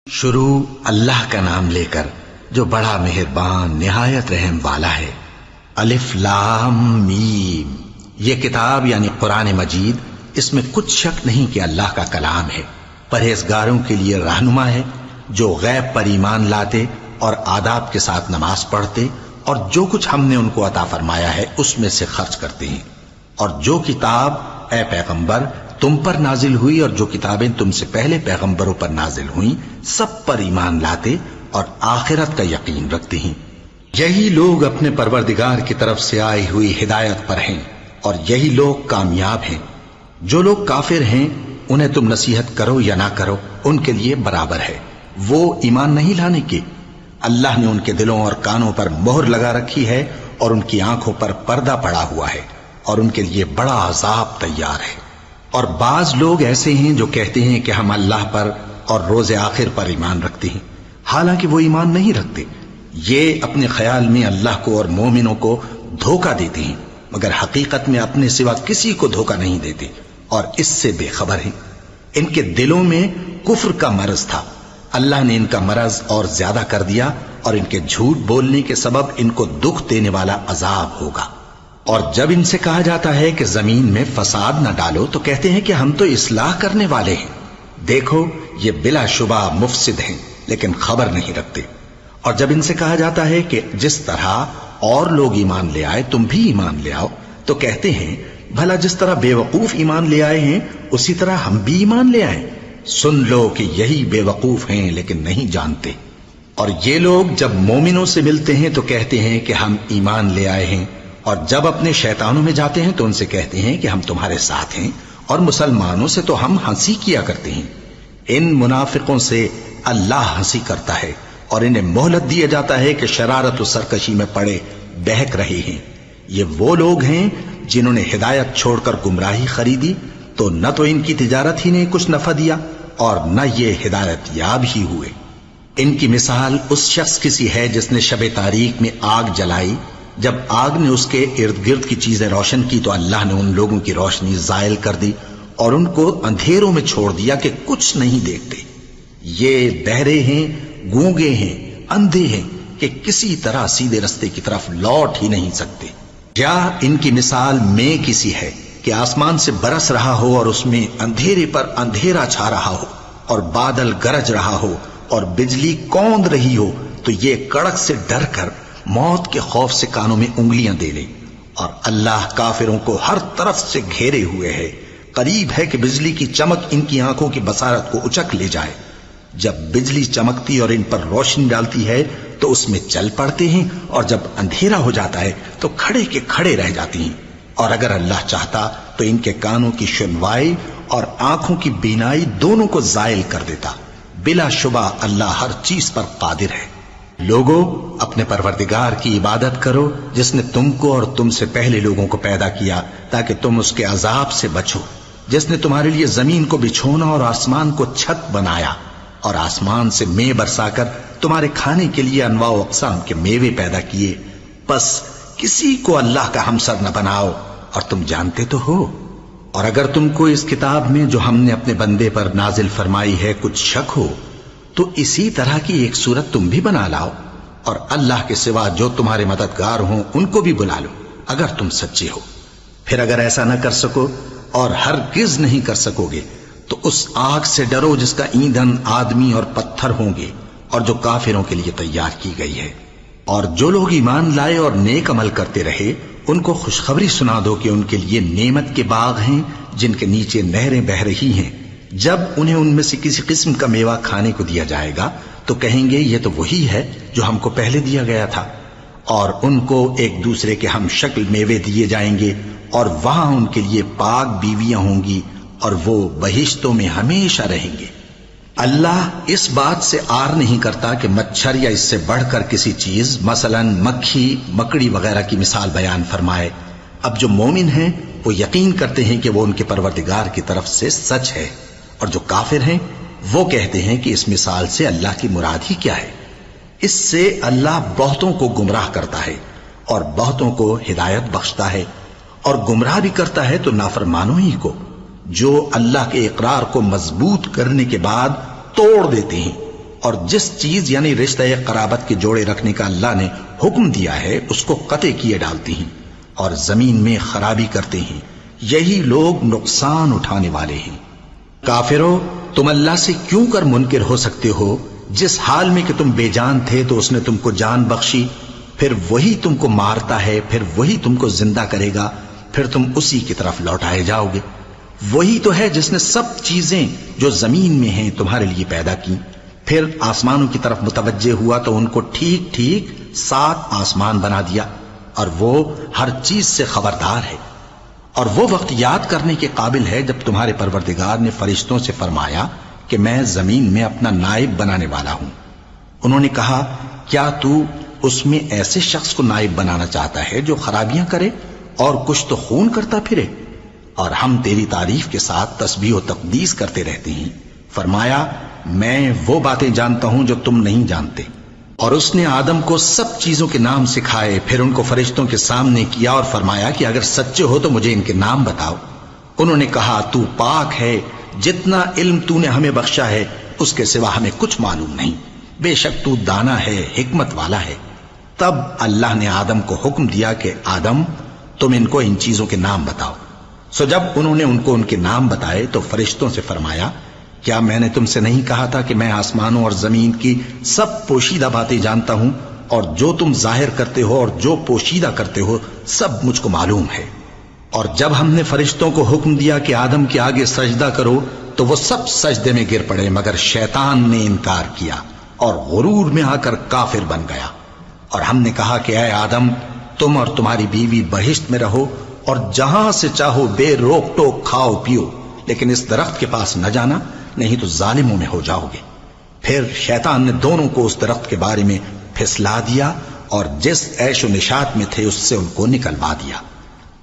شروع اللہ کا نام لے کر جو بڑا مہربان نہایت رحم والا ہے۔ الف لام میم، یہ کتاب یعنی قرآن مجید، اس میں کچھ شک نہیں کہ اللہ کا کلام ہے، پرہیزگاروں کے لیے رہنما ہے جو غیب پر ایمان لاتے اور آداب کے ساتھ نماز پڑھتے اور جو کچھ ہم نے ان کو عطا فرمایا ہے اس میں سے خرچ کرتے ہیں، اور جو کتاب اے پیغمبر تم پر نازل ہوئی اور جو کتابیں تم سے پہلے پیغمبروں پر نازل ہوئیں سب پر ایمان لاتے اور آخرت کا یقین رکھتے ہیں۔ یہی لوگ اپنے پروردگار کی طرف سے آئی ہوئی ہدایت پر ہیں اور یہی لوگ کامیاب ہیں۔ جو لوگ کافر ہیں انہیں تم نصیحت کرو یا نہ کرو ان کے لیے برابر ہے، وہ ایمان نہیں لانے کے۔ اللہ نے ان کے دلوں اور کانوں پر مہر لگا رکھی ہے اور ان کی آنکھوں پر پردہ پڑا ہوا ہے اور ان کے لیے بڑا عذاب تیار ہے۔ اور بعض لوگ ایسے ہیں جو کہتے ہیں کہ ہم اللہ پر اور روز آخر پر ایمان رکھتے ہیں، حالانکہ وہ ایمان نہیں رکھتے۔ یہ اپنے خیال میں اللہ کو اور مومنوں کو دھوکہ دیتے ہیں، مگر حقیقت میں اپنے سوا کسی کو دھوکہ نہیں دیتے اور اس سے بے خبر ہیں۔ ان کے دلوں میں کفر کا مرض تھا، اللہ نے ان کا مرض اور زیادہ کر دیا اور ان کے جھوٹ بولنے کے سبب ان کو دکھ دینے والا عذاب ہوگا۔ اور جب ان سے کہا جاتا ہے کہ زمین میں فساد نہ ڈالو تو کہتے ہیں کہ ہم تو اصلاح کرنے والے ہیں۔ دیکھو یہ بلا شبہ مفسد ہیں لیکن خبر نہیں رکھتے۔ اور جب ان سے کہا جاتا ہے کہ جس طرح اور لوگ ایمان لے آئے تم بھی ایمان لے آؤ تو کہتے ہیں بھلا جس طرح بے وقوف ایمان لے آئے ہیں اسی طرح ہم بھی ایمان لے آئیں۔ سن لو کہ یہی بے وقوف ہیں لیکن نہیں جانتے۔ اور یہ لوگ جب مومنوں سے ملتے ہیں تو کہتے ہیں کہ ہم ایمان لے آئے ہیں، اور جب اپنے شیطانوں میں جاتے ہیں تو ان سے کہتے ہیں کہ ہم تمہارے ساتھ ہیں، اور مسلمانوں سے تو ہم ہنسی کیا کرتے ہیں۔ ان منافقوں سے اللہ ہنسی کرتا ہے اور انہیں مہلت دیا جاتا ہے کہ شرارت و سرکشی میں پڑے بہک رہے ہیں۔ یہ وہ لوگ ہیں جنہوں نے ہدایت چھوڑ کر گمراہی خریدی تو نہ تو ان کی تجارت ہی نے کچھ نفع دیا اور نہ یہ ہدایت یاب ہی ہوئے۔ ان کی مثال اس شخص کی سی ہے جس نے شب تاریک میں آگ جلائی، جب آگ نے اس کے ارد گرد کی چیزیں روشن کی تو اللہ نے ان لوگوں کی روشنی زائل کر دی اور ان کو اندھیروں میں چھوڑ دیا کہ کچھ نہیں دیکھتے۔ یہ بہرے ہیں، گونگے ہیں، اندھے ہیں کہ کسی طرح سیدھے رستے کی طرف لوٹ ہی نہیں سکتے۔ یا ان کی مثال میں کسی ہے کہ آسمان سے برس رہا ہو اور اس میں اندھیرے پر اندھیرا چھا رہا ہو اور بادل گرج رہا ہو اور بجلی کوند رہی ہو تو یہ کڑک سے ڈر کر موت کے خوف سے کانوں میں انگلیاں دے لیں۔ اور اللہ کافروں کو ہر طرف سے گھیرے ہوئے ہے، قریب ہے کہ بجلی کی چمک ان کی آنکھوں کی بصارت کو اچک لے جائے۔ جب بجلی چمکتی اور ان پر روشنی ڈالتی ہے تو اس میں چل پڑتے ہیں، اور جب اندھیرا ہو جاتا ہے تو کھڑے کے کھڑے رہ جاتی ہیں۔ اور اگر اللہ چاہتا تو ان کے کانوں کی سنوائی اور آنکھوں کی بینائی دونوں کو زائل کر دیتا۔ بلا شبہ اللہ ہر چیز پر قادر ہے۔ لوگوں اپنے پروردگار کی عبادت کرو جس نے تم کو اور تم سے پہلے لوگوں کو پیدا کیا تاکہ تم اس کے عذاب سے بچو، جس نے تمہارے لیے زمین کو بچھونا اور آسمان کو چھت بنایا اور آسمان سے مے برسا کر تمہارے کھانے کے لیے انواع و اقسام کے میوے پیدا کیے۔ بس کسی کو اللہ کا ہمسر نہ بناؤ اور تم جانتے تو ہو۔ اور اگر تم کو اس کتاب میں جو ہم نے اپنے بندے پر نازل فرمائی ہے کچھ شک ہو تو اسی طرح کی ایک صورت تم بھی بنا لاؤ، اور اللہ کے سوا جو تمہارے مددگار ہوں ان کو بھی بلا لو اگر تم سچے ہو۔ پھر اگر ایسا نہ کر سکو اور ہرگز نہیں کر سکو گے تو اس آگ سے ڈرو جس کا ایندھن آدمی اور پتھر ہوں گے اور جو کافروں کے لیے تیار کی گئی ہے۔ اور جو لوگ ایمان لائے اور نیک عمل کرتے رہے ان کو خوشخبری سنا دو کہ ان کے لیے نعمت کے باغ ہیں جن کے نیچے نہریں بہہ رہی ہیں۔ جب انہیں ان میں سے کسی قسم کا میوہ کھانے کو دیا جائے گا تو کہیں گے یہ تو وہی ہے جو ہم کو پہلے دیا گیا تھا، اور ان کو ایک دوسرے کے ہم شکل میوے دیے جائیں گے، اور وہاں ان کے لیے پاک بیویاں ہوں گی اور وہ بہشتوں میں ہمیشہ رہیں گے۔ اللہ اس بات سے آر نہیں کرتا کہ مچھر یا اس سے بڑھ کر کسی چیز مثلا مکھی مکڑی وغیرہ کی مثال بیان فرمائے۔ اب جو مومن ہیں وہ یقین کرتے ہیں کہ وہ ان کے پروردگار کی طرف سے سچ ہے، اور جو کافر ہیں وہ کہتے ہیں کہ اس مثال سے اللہ کی مراد ہی کیا ہے۔ اس سے اللہ بہتوں کو گمراہ کرتا ہے اور بہتوں کو ہدایت بخشتا ہے، اور گمراہ بھی کرتا ہے تو نافرمانوں ہی کو، جو اللہ کے اقرار کو مضبوط کرنے کے بعد توڑ دیتے ہیں اور جس چیز یعنی رشتہ قرابت کے جوڑے رکھنے کا اللہ نے حکم دیا ہے اس کو قطع کیے ڈالتی ہیں اور زمین میں خرابی کرتے ہیں، یہی لوگ نقصان اٹھانے والے ہیں۔ کافرو، تم اللہ سے کیوں کر منکر ہو سکتے ہو؟ جس حال میں کہ تم بے جان تھے تو اس نے تم کو جان بخشی، پھر وہی تم کو مارتا ہے، پھر وہی تم کو زندہ کرے گا، پھر تم اسی کی طرف لوٹائے جاؤ گے۔ وہی تو ہے جس نے سب چیزیں جو زمین میں ہیں تمہارے لیے پیدا کی، پھر آسمانوں کی طرف متوجہ ہوا تو ان کو ٹھیک ٹھیک 7 آسمان بنا دیا، اور وہ ہر چیز سے خبردار ہے۔ اور وہ وقت یاد کرنے کے قابل ہے جب تمہارے پروردگار نے فرشتوں سے فرمایا کہ میں زمین میں اپنا نائب بنانے والا ہوں۔ انہوں نے کہا، کیا تو اس میں ایسے شخص کو نائب بنانا چاہتا ہے جو خرابیاں کرے اور کچھ تو خون کرتا پھرے؟ اور ہم تیری تعریف کے ساتھ تسبیح و تقدیس کرتے رہتے ہیں۔ فرمایا، میں وہ باتیں جانتا ہوں جو تم نہیں جانتے۔ اور اس نے آدم کو سب چیزوں کے نام سکھائے، پھر ان کو فرشتوں کے سامنے کیا اور فرمایا کہ اگر سچے ہو تو مجھے ان کے نام بتاؤ۔ انہوں نے کہا، تو پاک ہے، جتنا علم تو نے ہمیں بخشا ہے اس کے سوا ہمیں کچھ معلوم نہیں، بے شک تو دانا ہے، حکمت والا ہے۔ تب اللہ نے آدم کو حکم دیا کہ آدم، تم ان کو ان چیزوں کے نام بتاؤ۔ سو جب انہوں نے ان کو ان کے نام بتائے تو فرشتوں سے فرمایا، کیا میں نے تم سے نہیں کہا تھا کہ میں آسمانوں اور زمین کی سب پوشیدہ باتیں جانتا ہوں، اور جو تم ظاہر کرتے ہو اور جو پوشیدہ کرتے ہو سب مجھ کو معلوم ہے۔ اور جب ہم نے فرشتوں کو حکم دیا کہ آدم کے آگے سجدہ کرو تو وہ سب سجدے میں گر پڑے، مگر شیطان نے انکار کیا اور غرور میں آ کر کافر بن گیا۔ اور ہم نے کہا کہ اے آدم، تم اور تمہاری بیوی بہشت میں رہو اور جہاں سے چاہو بے روک ٹوک کھاؤ پیو، لیکن اس درخت کے پاس نہ جانا، نہیں تو ظالموں میں ہو جاؤ گے۔ پھر شیطان نے دونوں کو اس درخت کے بارے میں پھسلا دیا اور جس عیش و نشاط میں تھے اس سے ان کو نکلوا دیا۔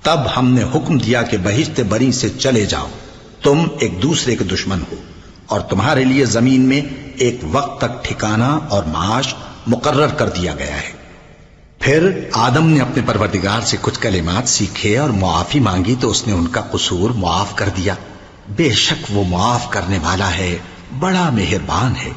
تب ہم نے حکم دیا کہ بہشت بری سے چلے جاؤ، تم ایک دوسرے کے دشمن ہو، اور تمہارے لیے زمین میں ایک وقت تک ٹھکانہ اور معاش مقرر کر دیا گیا ہے۔ پھر آدم نے اپنے پروردگار سے کچھ کلمات سیکھے اور معافی مانگی تو اس نے ان کا قصور معاف کر دیا۔ بے شک وہ معاف کرنے والا ہے، بڑا مہربان ہے۔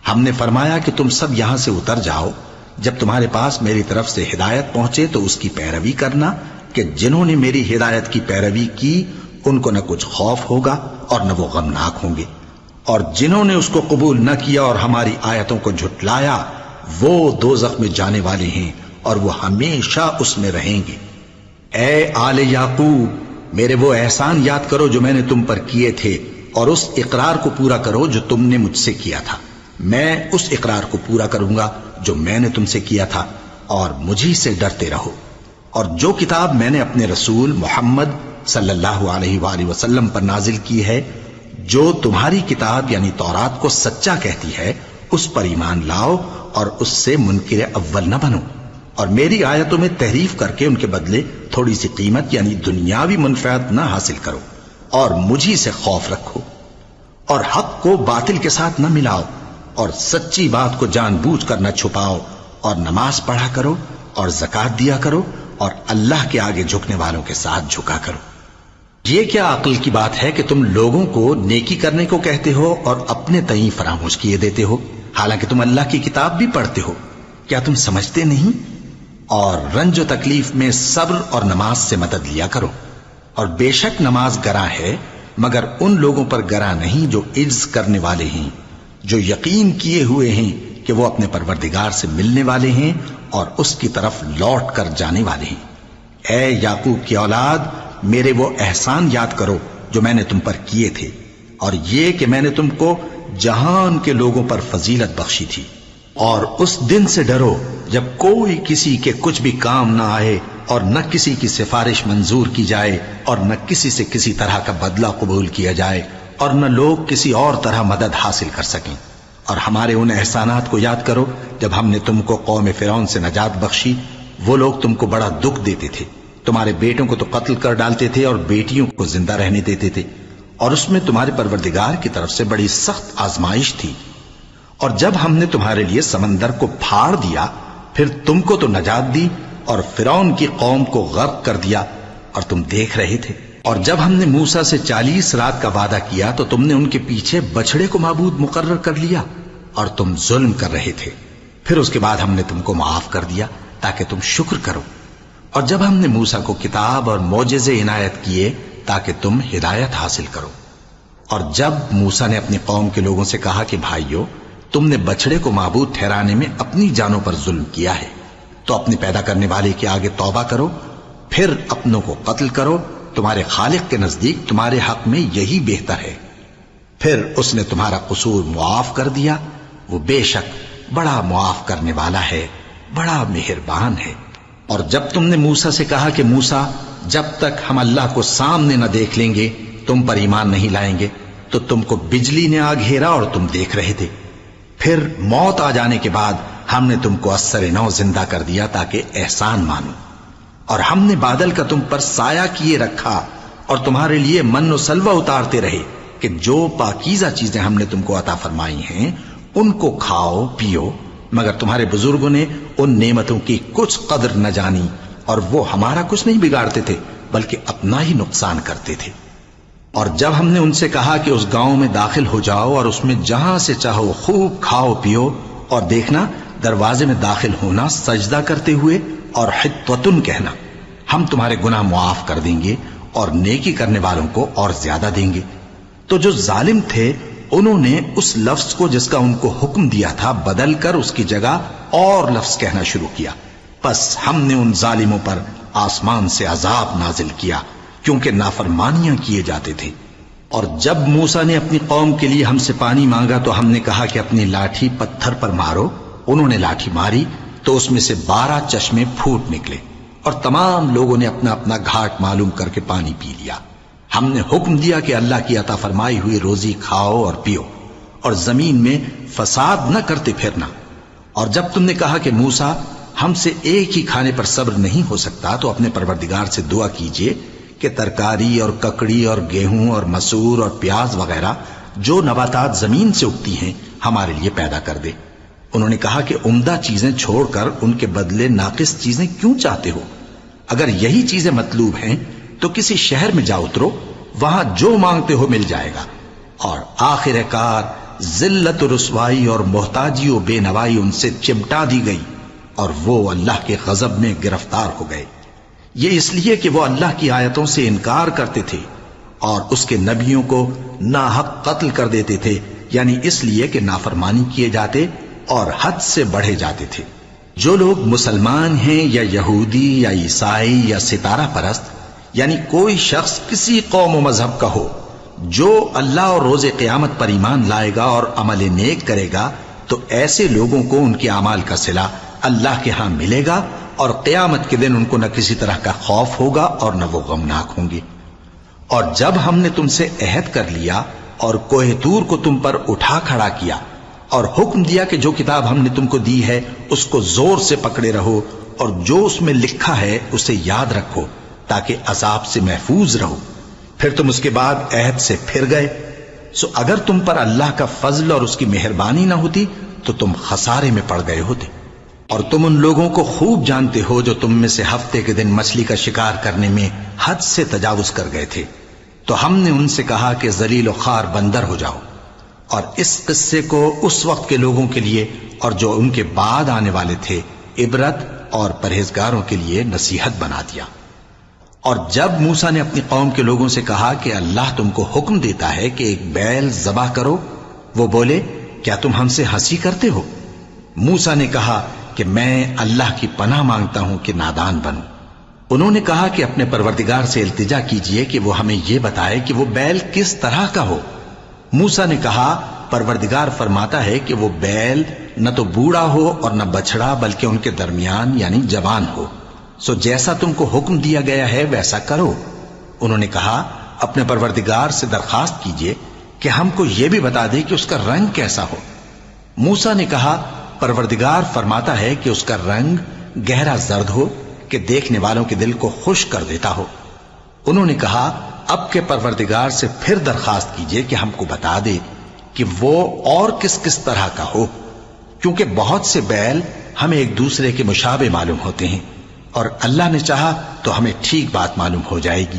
ہم نے فرمایا کہ تم سب یہاں سے اتر جاؤ، جب تمہارے پاس میری طرف سے ہدایت پہنچے تو اس کی پیروی کرنا، کہ جنہوں نے میری ہدایت کی پیروی کی ان کو نہ کچھ خوف ہوگا اور نہ وہ غمناک ہوں گے، اور جنہوں نے اس کو قبول نہ کیا اور ہماری آیتوں کو جھٹلایا وہ دوزخ میں جانے والے ہیں اور وہ ہمیشہ اس میں رہیں گے۔ اے آل یعقوب، میرے وہ احسان یاد کرو جو میں نے تم پر کیے تھے، اور اس اقرار کو پورا کرو جو تم نے مجھ سے کیا تھا۔ میں اس اقرار کو پورا کروں گا جو میں نے تم سے کیا تھا، اور مجھی سے ڈرتے رہو۔ اور جو کتاب میں نے اپنے رسول محمد صلی اللہ علیہ وآلہ وسلم پر نازل کی ہے، جو تمہاری کتاب یعنی تورات کو سچا کہتی ہے، اس پر ایمان لاؤ اور اس سے منکر اول نہ بنو، اور میری آیتوں میں تحریف کر کے ان کے بدلے تھوڑی سی قیمت یعنی دنیاوی منفعت نہ حاصل کرو، اور مجھی سے خوف رکھو، اور حق کو باطل کے ساتھ نہ ملاؤ، اور سچی بات کو جان بوجھ کر نہ چھپاؤ، اور نماز پڑھا کرو اور زکوٰۃ دیا کرو، اور اللہ کے آگے جھکنے والوں کے ساتھ جھکا کرو۔ یہ کیا عقل کی بات ہے کہ تم لوگوں کو نیکی کرنے کو کہتے ہو اور اپنے تئیں فراموش کیے دیتے ہو، حالانکہ تم اللہ کی کتاب بھی پڑھتے ہو؟ کیا تم سمجھتے نہیں؟ اور رنج و تکلیف میں صبر اور نماز سے مدد لیا کرو، اور بے شک نماز گراں ہے، مگر ان لوگوں پر گراں نہیں جو عجز کرنے والے ہیں، جو یقین کیے ہوئے ہیں کہ وہ اپنے پروردگار سے ملنے والے ہیں اور اس کی طرف لوٹ کر جانے والے ہیں۔ اے یعقوب کی اولاد، میرے وہ احسان یاد کرو جو میں نے تم پر کیے تھے، اور یہ کہ میں نے تم کو جہان کے لوگوں پر فضیلت بخشی تھی۔ اور اس دن سے ڈرو جب کوئی کسی کے کچھ بھی کام نہ آئے، اور نہ کسی کی سفارش منظور کی جائے، اور نہ کسی سے کسی طرح کا بدلہ قبول کیا جائے، اور نہ لوگ کسی اور طرح مدد حاصل کر سکیں۔ اور ہمارے ان احسانات کو یاد کرو جب ہم نے تم کو قوم فرعون سے نجات بخشی۔ وہ لوگ تم کو بڑا دکھ دیتے تھے، تمہارے بیٹوں کو تو قتل کر ڈالتے تھے اور بیٹیوں کو زندہ رہنے دیتے تھے، اور اس میں تمہارے پروردگار کی طرف سے بڑی سخت آزمائش تھی۔ اور جب ہم نے تمہارے لیے سمندر کو پھاڑ دیا، پھر تم کو تو نجات دی اور فرعون کی قوم کو غرق کر دیا، اور تم دیکھ رہے تھے۔ اور جب ہم نے موسیٰ سے 40 رات کا وعدہ کیا تو تم نے ان کے پیچھے بچڑے کو معبود مقرر کر لیا۔ اور تم ظلم کر رہے تھے، پھر اس کے بعد ہم نے تم کو معاف کر دیا تاکہ تم شکر کرو۔ اور جب ہم نے موسیٰ کو کتاب اور معجزے عنایت کیے تاکہ تم ہدایت حاصل کرو۔ اور جب موسیٰ نے اپنی قوم کے لوگوں سے کہا کہ بھائیو، تم نے بچڑے کو معبود ٹھہرانے میں اپنی جانوں پر ظلم کیا ہے، تو اپنے پیدا کرنے والے کے آگے توبہ کرو، پھر اپنوں کو قتل کرو، تمہارے خالق کے نزدیک تمہارے حق میں یہی بہتر ہے۔ پھر اس نے تمہارا قصور معاف کر دیا، وہ بے شک بڑا معاف کرنے والا ہے، بڑا مہربان ہے۔ اور جب تم نے موسیٰ سے کہا کہ موسیٰ، جب تک ہم اللہ کو سامنے نہ دیکھ لیں گے تم پر ایمان نہیں لائیں گے، تو تم کو بجلی نے آ گھیرا اور تم دیکھ رہے تھے، پھر موت آ جانے کے بعد ہم نے تم کو اثر نو زندہ کر دیا تاکہ احسان مانو۔ اور ہم نے بادل کا تم پر سایہ کیے رکھا اور تمہارے لیے من و سلوہ اتارتے رہے کہ جو پاکیزہ چیزیں ہم نے تم کو عطا فرمائی ہیں ان کو کھاؤ پیو، مگر تمہارے بزرگوں نے ان نعمتوں کی کچھ قدر نہ جانی، اور وہ ہمارا کچھ نہیں بگاڑتے تھے بلکہ اپنا ہی نقصان کرتے تھے۔ اور جب ہم نے ان سے کہا کہ اس گاؤں میں داخل ہو جاؤ اور اس میں جہاں سے چاہو خوب کھاؤ پیو، اور دیکھنا دروازے میں داخل ہونا سجدہ کرتے ہوئے اور حطوتن کہنا، ہم تمہارے گناہ معاف کر دیں گے اور نیکی کرنے والوں کو اور زیادہ دیں گے۔ تو جو ظالم تھے انہوں نے اس لفظ کو جس کا ان کو حکم دیا تھا بدل کر اس کی جگہ اور لفظ کہنا شروع کیا، پس ہم نے ان ظالموں پر آسمان سے عذاب نازل کیا کیونکہ نافرمانیاں کیے جاتے تھے۔ اور جب موسیٰ نے اپنی قوم کے لیے ہم سے پانی مانگا تو ہم نے کہا کہ اپنی لاٹھی پتھر پر مارو، انہوں نے لاٹھی ماری تو اس میں سے 12 چشمے پھوٹ نکلے، اور تمام لوگوں نے اپنا اپنا گھاٹ معلوم کر کے پانی پی لیا۔ ہم نے حکم دیا کہ اللہ کی عطا فرمائی ہوئی روزی کھاؤ اور پیو، اور زمین میں فساد نہ کرتے پھرنا۔ اور جب تم نے کہا کہ موسیٰ، ہم سے ایک ہی کھانے پر صبر نہیں ہو سکتا، تو اپنے پروردگار سے دعا کیجئے کہ ترکاری اور ککڑی اور گیہوں اور مسور اور پیاز وغیرہ جو نباتات زمین سے اگتی ہیں ہمارے لیے پیدا کر دے۔ انہوں نے کہا کہ عمدہ چیزیں چھوڑ کر ان کے بدلے ناقص چیزیں کیوں چاہتے ہو؟ اگر یہی چیزیں مطلوب ہیں تو کسی شہر میں جا اترو، وہاں جو مانگتے ہو مل جائے گا۔ اور آخر کار ذلت و رسوائی اور محتاجی و بے نوائی ان سے چمٹا دی گئی، اور وہ اللہ کے غضب میں گرفتار ہو گئے۔ یہ اس لیے کہ وہ اللہ کی آیتوں سے انکار کرتے تھے اور اس کے نبیوں کو ناحق قتل کر دیتے تھے، یعنی اس لیے کہ نافرمانی کیے جاتے اور حد سے بڑھے جاتے تھے۔ جو لوگ مسلمان ہیں یا یہودی یا عیسائی یا ستارہ پرست، یعنی کوئی شخص کسی قوم و مذہب کا ہو، جو اللہ اور روز قیامت پر ایمان لائے گا اور عمل نیک کرے گا، تو ایسے لوگوں کو ان کے اعمال کا صلہ اللہ کے ہاں ملے گا، اور قیامت کے دن ان کو نہ کسی طرح کا خوف ہوگا اور نہ وہ غمناک ہوں گے۔ اور جب ہم نے تم سے عہد کر لیا اور کوہ طور کو تم پر اٹھا کھڑا کیا اور حکم دیا کہ جو کتاب ہم نے تم کو دی ہے اس کو زور سے پکڑے رہو، اور جو اس میں لکھا ہے اسے یاد رکھو تاکہ عذاب سے محفوظ رہو، پھر تم اس کے بعد عہد سے پھر گئے، سو اگر تم پر اللہ کا فضل اور اس کی مہربانی نہ ہوتی تو تم خسارے میں پڑ گئے ہوتے۔ اور تم ان لوگوں کو خوب جانتے ہو جو تم میں سے ہفتے کے دن مچھلی کا شکار کرنے میں حد سے تجاوز کر گئے تھے، تو ہم نے ان سے کہا کہ ذلیل و خوار بندر ہو جاؤ، اور اس قصے کو اس وقت کے لوگوں کے لیے اور جو ان کے بعد آنے والے تھے عبرت اور پرہیزگاروں کے لیے نصیحت بنا دیا۔ اور جب موسیٰ نے اپنی قوم کے لوگوں سے کہا کہ اللہ تم کو حکم دیتا ہے کہ ایک بیل ذبح کرو، وہ بولے کیا تم ہم سے ہنسی کرتے ہو؟ موسیٰ نے کہا کہ میں اللہ کی پناہ مانگتا ہوں کہ نادان بنوں۔ انہوں نے کہا کہ اپنے پروردگار سے التجا کیجئے کہ وہ ہمیں یہ بتائے کہ وہ بیل کس طرح کا ہو۔ موسیٰ نے کہا پروردگار فرماتا ہے کہ وہ بیل نہ تو بوڑھا ہو اور نہ بچڑا بلکہ ان کے درمیان یعنی جوان ہو، سو جیسا تم کو حکم دیا گیا ہے ویسا کرو۔ انہوں نے کہا اپنے پروردگار سے درخواست کیجئے کہ ہم کو یہ بھی بتا دے کہ اس کا رنگ کیسا ہو۔ موسیٰ نے کہا پروردگار فرماتا ہے کہ اس کا رنگ گہرا زرد ہو کہ دیکھنے والوں کے دل کو خوش کر دیتا ہو۔ انہوں نے کہا اب کے پروردگار سے پھر درخواست کیجئے کہ ہم کو بتا دے کہ وہ اور کس کس طرح کا ہو، کیونکہ بہت سے بیل ہمیں ایک دوسرے کے مشابہ معلوم ہوتے ہیں، اور اللہ نے چاہا تو ہمیں ٹھیک بات معلوم ہو جائے گی۔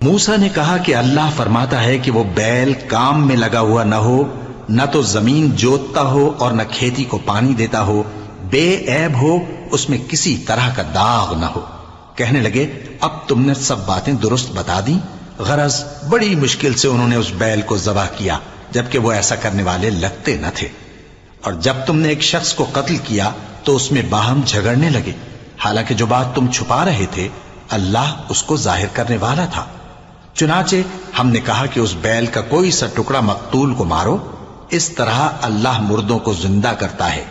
موسیٰ نے کہا کہ اللہ فرماتا ہے کہ وہ بیل کام میں لگا ہوا نہ ہو نہ تو زمین جوتتا ہو اور نہ کھیتی کو پانی دیتا ہو، بے عیب ہو، اس میں کسی طرح کا داغ نہ ہو۔ کہنے لگے اب تم نے سب باتیں درست بتا دی۔ غرض بڑی مشکل سے انہوں نے اس بیل کو ذبح کیا، جبکہ وہ ایسا کرنے والے لگتے نہ تھے۔ اور جب تم نے ایک شخص کو قتل کیا تو اس میں باہم جھگڑنے لگے، حالانکہ جو بات تم چھپا رہے تھے اللہ اس کو ظاہر کرنے والا تھا۔ چنانچہ ہم نے کہا کہ اس بیل کا کوئی سا ٹکڑا مقتول کو مارو، اس طرح اللہ مردوں کو زندہ کرتا ہے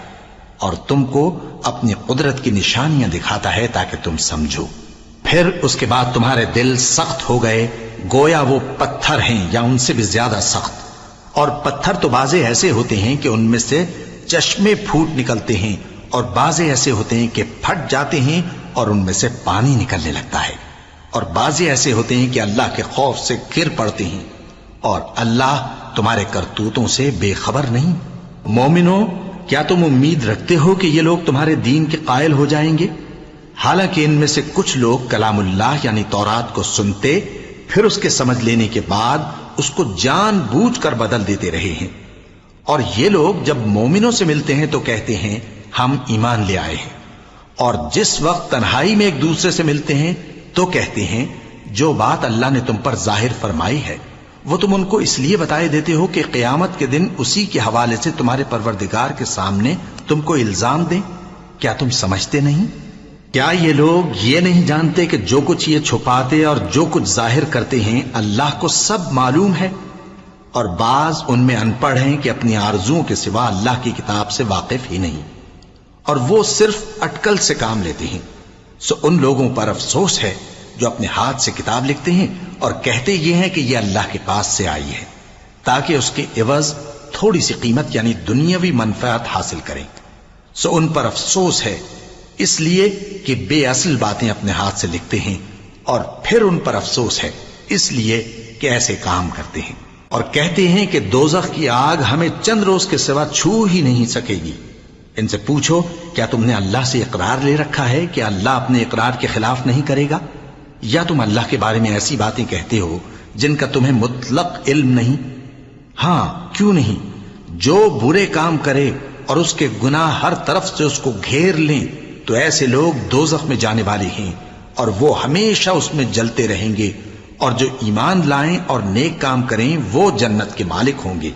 اور تم کو اپنی قدرت کی نشانیاں دکھاتا ہے تاکہ تم سمجھو۔ پھر اس کے بعد تمہارے دل سخت ہو گئے، گویا وہ پتھر ہیں یا ان سے بھی زیادہ سخت۔ اور پتھر تو بعضے ایسے ہوتے ہیں کہ ان میں سے چشمے پھوٹ نکلتے ہیں، اور بعضے ایسے ہوتے ہیں کہ پھٹ جاتے ہیں اور ان میں سے پانی نکلنے لگتا ہے، اور بعضے ایسے ہوتے ہیں کہ اللہ کے خوف سے گر پڑتے ہیں، اور اللہ تمہارے کرتوتوں سے بے خبر نہیں۔ مومنو، کیا تم امید رکھتے ہو کہ یہ لوگ تمہارے دین کے قائل ہو جائیں گے؟ حالانکہ ان میں سے کچھ لوگ کلام اللہ یعنی تورات کو سنتے، پھر اس کے سمجھ لینے کے بعد اس کو جان بوجھ کر بدل دیتے رہے ہیں۔ اور یہ لوگ جب مومنوں سے ملتے ہیں تو کہتے ہیں ہم ایمان لے آئے ہیں، اور جس وقت تنہائی میں ایک دوسرے سے ملتے ہیں تو کہتے ہیں جو بات اللہ نے تم پر ظاہر فرمائی ہے وہ تم ان کو اس لیے بتائے دیتے ہو کہ قیامت کے دن اسی کے حوالے سے تمہارے پروردگار کے سامنے تم کو الزام دیں۔ کیا تم سمجھتے نہیں؟ کیا یہ لوگ یہ نہیں جانتے کہ جو کچھ یہ چھپاتے اور جو کچھ ظاہر کرتے ہیں اللہ کو سب معلوم ہے؟ اور بعض ان میں ان پڑھ ہیں کہ اپنی آرزوؤں کے سوا اللہ کی کتاب سے واقف ہی نہیں، اور وہ صرف اٹکل سے کام لیتے ہیں۔ سو ان لوگوں پر افسوس ہے جو اپنے ہاتھ سے کتاب لکھتے ہیں اور کہتے یہ ہیں کہ یہ اللہ کے پاس سے آئی ہے، تاکہ اس کے عوض تھوڑی سی قیمت یعنی دنیاوی منفعت حاصل کریں۔ سو ان پر افسوس ہے اس لیے کہ بے اصل باتیں اپنے ہاتھ سے لکھتے ہیں، اور پھر ان پر افسوس ہے اس لیے کہ ایسے کام کرتے ہیں، اور کہتے ہیں کہ دوزخ کی آگ ہمیں چند روز کے سوا چھو ہی نہیں سکے گی۔ ان سے پوچھو کیا تم نے اللہ سے اقرار لے رکھا ہے کہ اللہ اپنے اقرار کے خلاف نہیں کرے گا؟ یا تم اللہ کے بارے میں ایسی باتیں کہتے ہو جن کا تمہیں مطلق علم نہیں؟ ہاں کیوں نہیں، جو برے کام کرے اور اس کے گناہ ہر طرف سے اس کو گھیر لیں تو ایسے لوگ دوزخ میں جانے والے ہیں، اور وہ ہمیشہ اس میں جلتے رہیں گے، اور جو ایمان لائیں اور نیک کام کریں وہ جنت کے مالک ہوں گے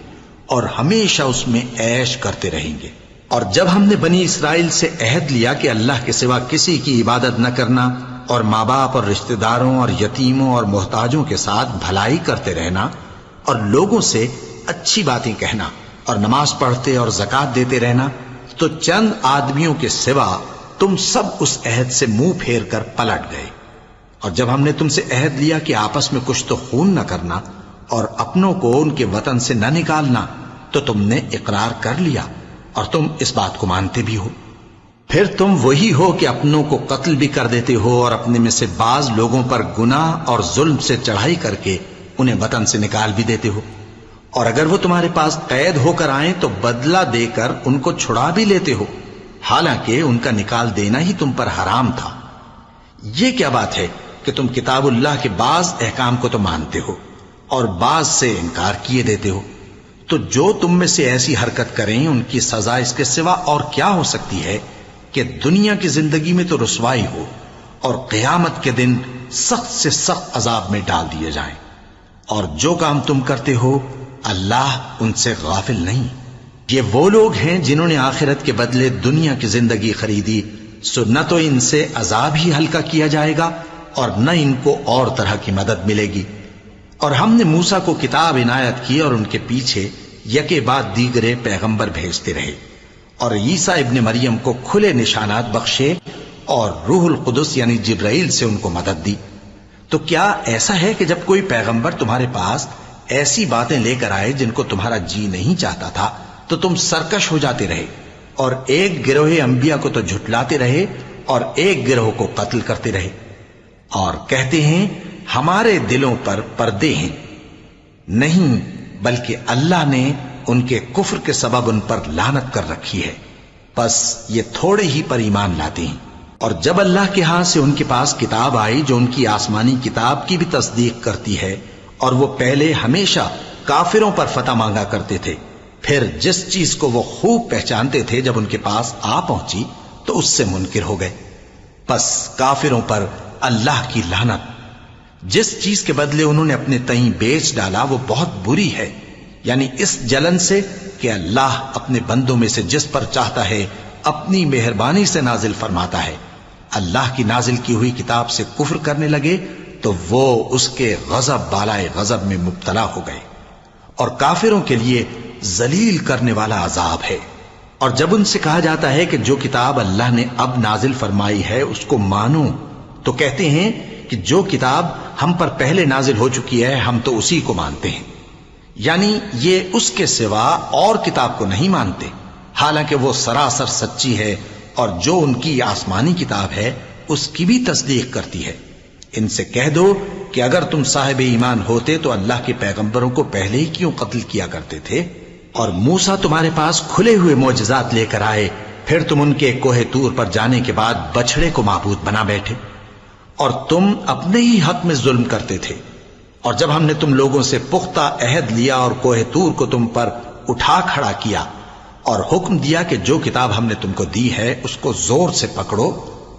اور ہمیشہ اس میں عیش کرتے رہیں گے۔ اور جب ہم نے بنی اسرائیل سے عہد لیا کہ اللہ کے سوا کسی کی عبادت نہ کرنا، اور ماں باپ اور رشتہ داروں اور یتیموں اور محتاجوں کے ساتھ بھلائی کرتے رہنا، اور لوگوں سے اچھی باتیں کہنا، اور نماز پڑھتے اور زکوٰۃ دیتے رہنا، تو چند آدمیوں کے سوا تم سب اس عہد سے منہ پھیر کر پلٹ گئے۔ اور جب ہم نے تم سے عہد لیا کہ آپس میں کچھ تو خون نہ کرنا اور اپنوں کو ان کے وطن سے نہ نکالنا، تو تم نے اقرار کر لیا اور تم اس بات کو مانتے بھی ہو۔ پھر تم وہی ہو کہ اپنوں کو قتل بھی کر دیتے ہو، اور اپنے میں سے بعض لوگوں پر گناہ اور ظلم سے چڑھائی کر کے انہیں وطن سے نکال بھی دیتے ہو، اور اگر وہ تمہارے پاس قید ہو کر آئیں تو بدلہ دے کر ان کو چھڑا بھی لیتے ہو، حالانکہ ان کا نکال دینا ہی تم پر حرام تھا۔ یہ کیا بات ہے کہ تم کتاب اللہ کے بعض احکام کو تو مانتے ہو اور بعض سے انکار کیے دیتے ہو؟ تو جو تم میں سے ایسی حرکت کریں ان کی سزا اس کے سوا اور کیا ہو سکتی ہے کہ دنیا کی زندگی میں تو رسوائی ہو اور قیامت کے دن سخت سے سخت عذاب میں ڈال دیے جائیں۔ اور جو کام تم کرتے ہو اللہ ان سے غافل نہیں۔ یہ وہ لوگ ہیں جنہوں نے آخرت کے بدلے دنیا کی زندگی خریدی، سو نہ تو ان سے عذاب ہی ہلکا کیا جائے گا اور نہ ان کو اور طرح کی مدد ملے گی۔ اور ہم نے موسیٰ کو کتاب عنایت کی اور ان کے پیچھے یکے بعد دیگرے پیغمبر بھیجتے رہے، اور عیسیٰ ابن مریم کو کھلے نشانات بخشے اور روح القدس یعنی جبرائیل سے ان کو مدد دی۔ تو کیا ایسا ہے کہ جب کوئی پیغمبر تمہارے پاس ایسی باتیں لے کر آئے جن کو تمہارا جی نہیں چاہتا تھا تو تم سرکش ہو جاتے رہے، اور ایک گروہ انبیاء کو تو جھٹلاتے رہے اور ایک گروہ کو قتل کرتے رہے، اور کہتے ہیں ہمارے دلوں پر پردے ہیں؟ نہیں، بلکہ اللہ نے ان کے کفر کے سبب ان پر لعنت کر رکھی ہے، پس یہ تھوڑے ہی پر ایمان لاتے ہیں۔ اور جب اللہ کے ہاں سے ان کے پاس کتاب آئی جو ان کی آسمانی کتاب کی بھی تصدیق کرتی ہے، اور وہ پہلے ہمیشہ کافروں پر فتح مانگا کرتے تھے، پھر جس چیز کو وہ خوب پہچانتے تھے جب ان کے پاس آ پہنچی تو اس سے منکر ہو گئے۔ پس کافروں پر اللہ کی لعنت۔ جس چیز کے بدلے انہوں نے اپنے تئیں بیچ ڈالا وہ بہت بری ہے، یعنی اس جلن سے کہ اللہ اپنے بندوں میں سے جس پر چاہتا ہے اپنی مہربانی سے نازل فرماتا ہے۔ اللہ کی نازل کی ہوئی کتاب سے کفر کرنے لگے تو وہ اس کے غضب بالائے غضب میں مبتلا ہو گئے، اور کافروں کے لیے ذلیل کرنے والا عذاب ہے۔ اور جب ان سے کہا جاتا ہے کہ جو کتاب اللہ نے اب نازل فرمائی ہے اس کو مانو، تو کہتے ہیں کہ جو کتاب ہم پر پہلے نازل ہو چکی ہے ہم تو اسی کو مانتے ہیں، یعنی یہ اس کے سوا اور کتاب کو نہیں مانتے، حالانکہ وہ سراسر سچی ہے، اور جو ان کی آسمانی کتاب ہے اس کی بھی تصدیق کرتی ہے۔ ان سے کہہ دو کہ اگر تم صاحب ایمان ہوتے تو اللہ کے پیغمبروں کو پہلے ہی کیوں قتل کیا کرتے تھے؟ اور موسیٰ تمہارے پاس کھلے ہوئے معجزات لے کر آئے، پھر تم ان کے کوہ طور پر جانے کے بعد بچڑے کو معبود بنا بیٹھے، اور تم اپنے ہی حق میں ظلم کرتے تھے۔ اور جب ہم نے تم لوگوں سے پختہ عہد لیا اور کوہ طور کو تم پر اٹھا کھڑا کیا اور حکم دیا کہ جو کتاب ہم نے تم کو دی ہے اس کو زور سے پکڑو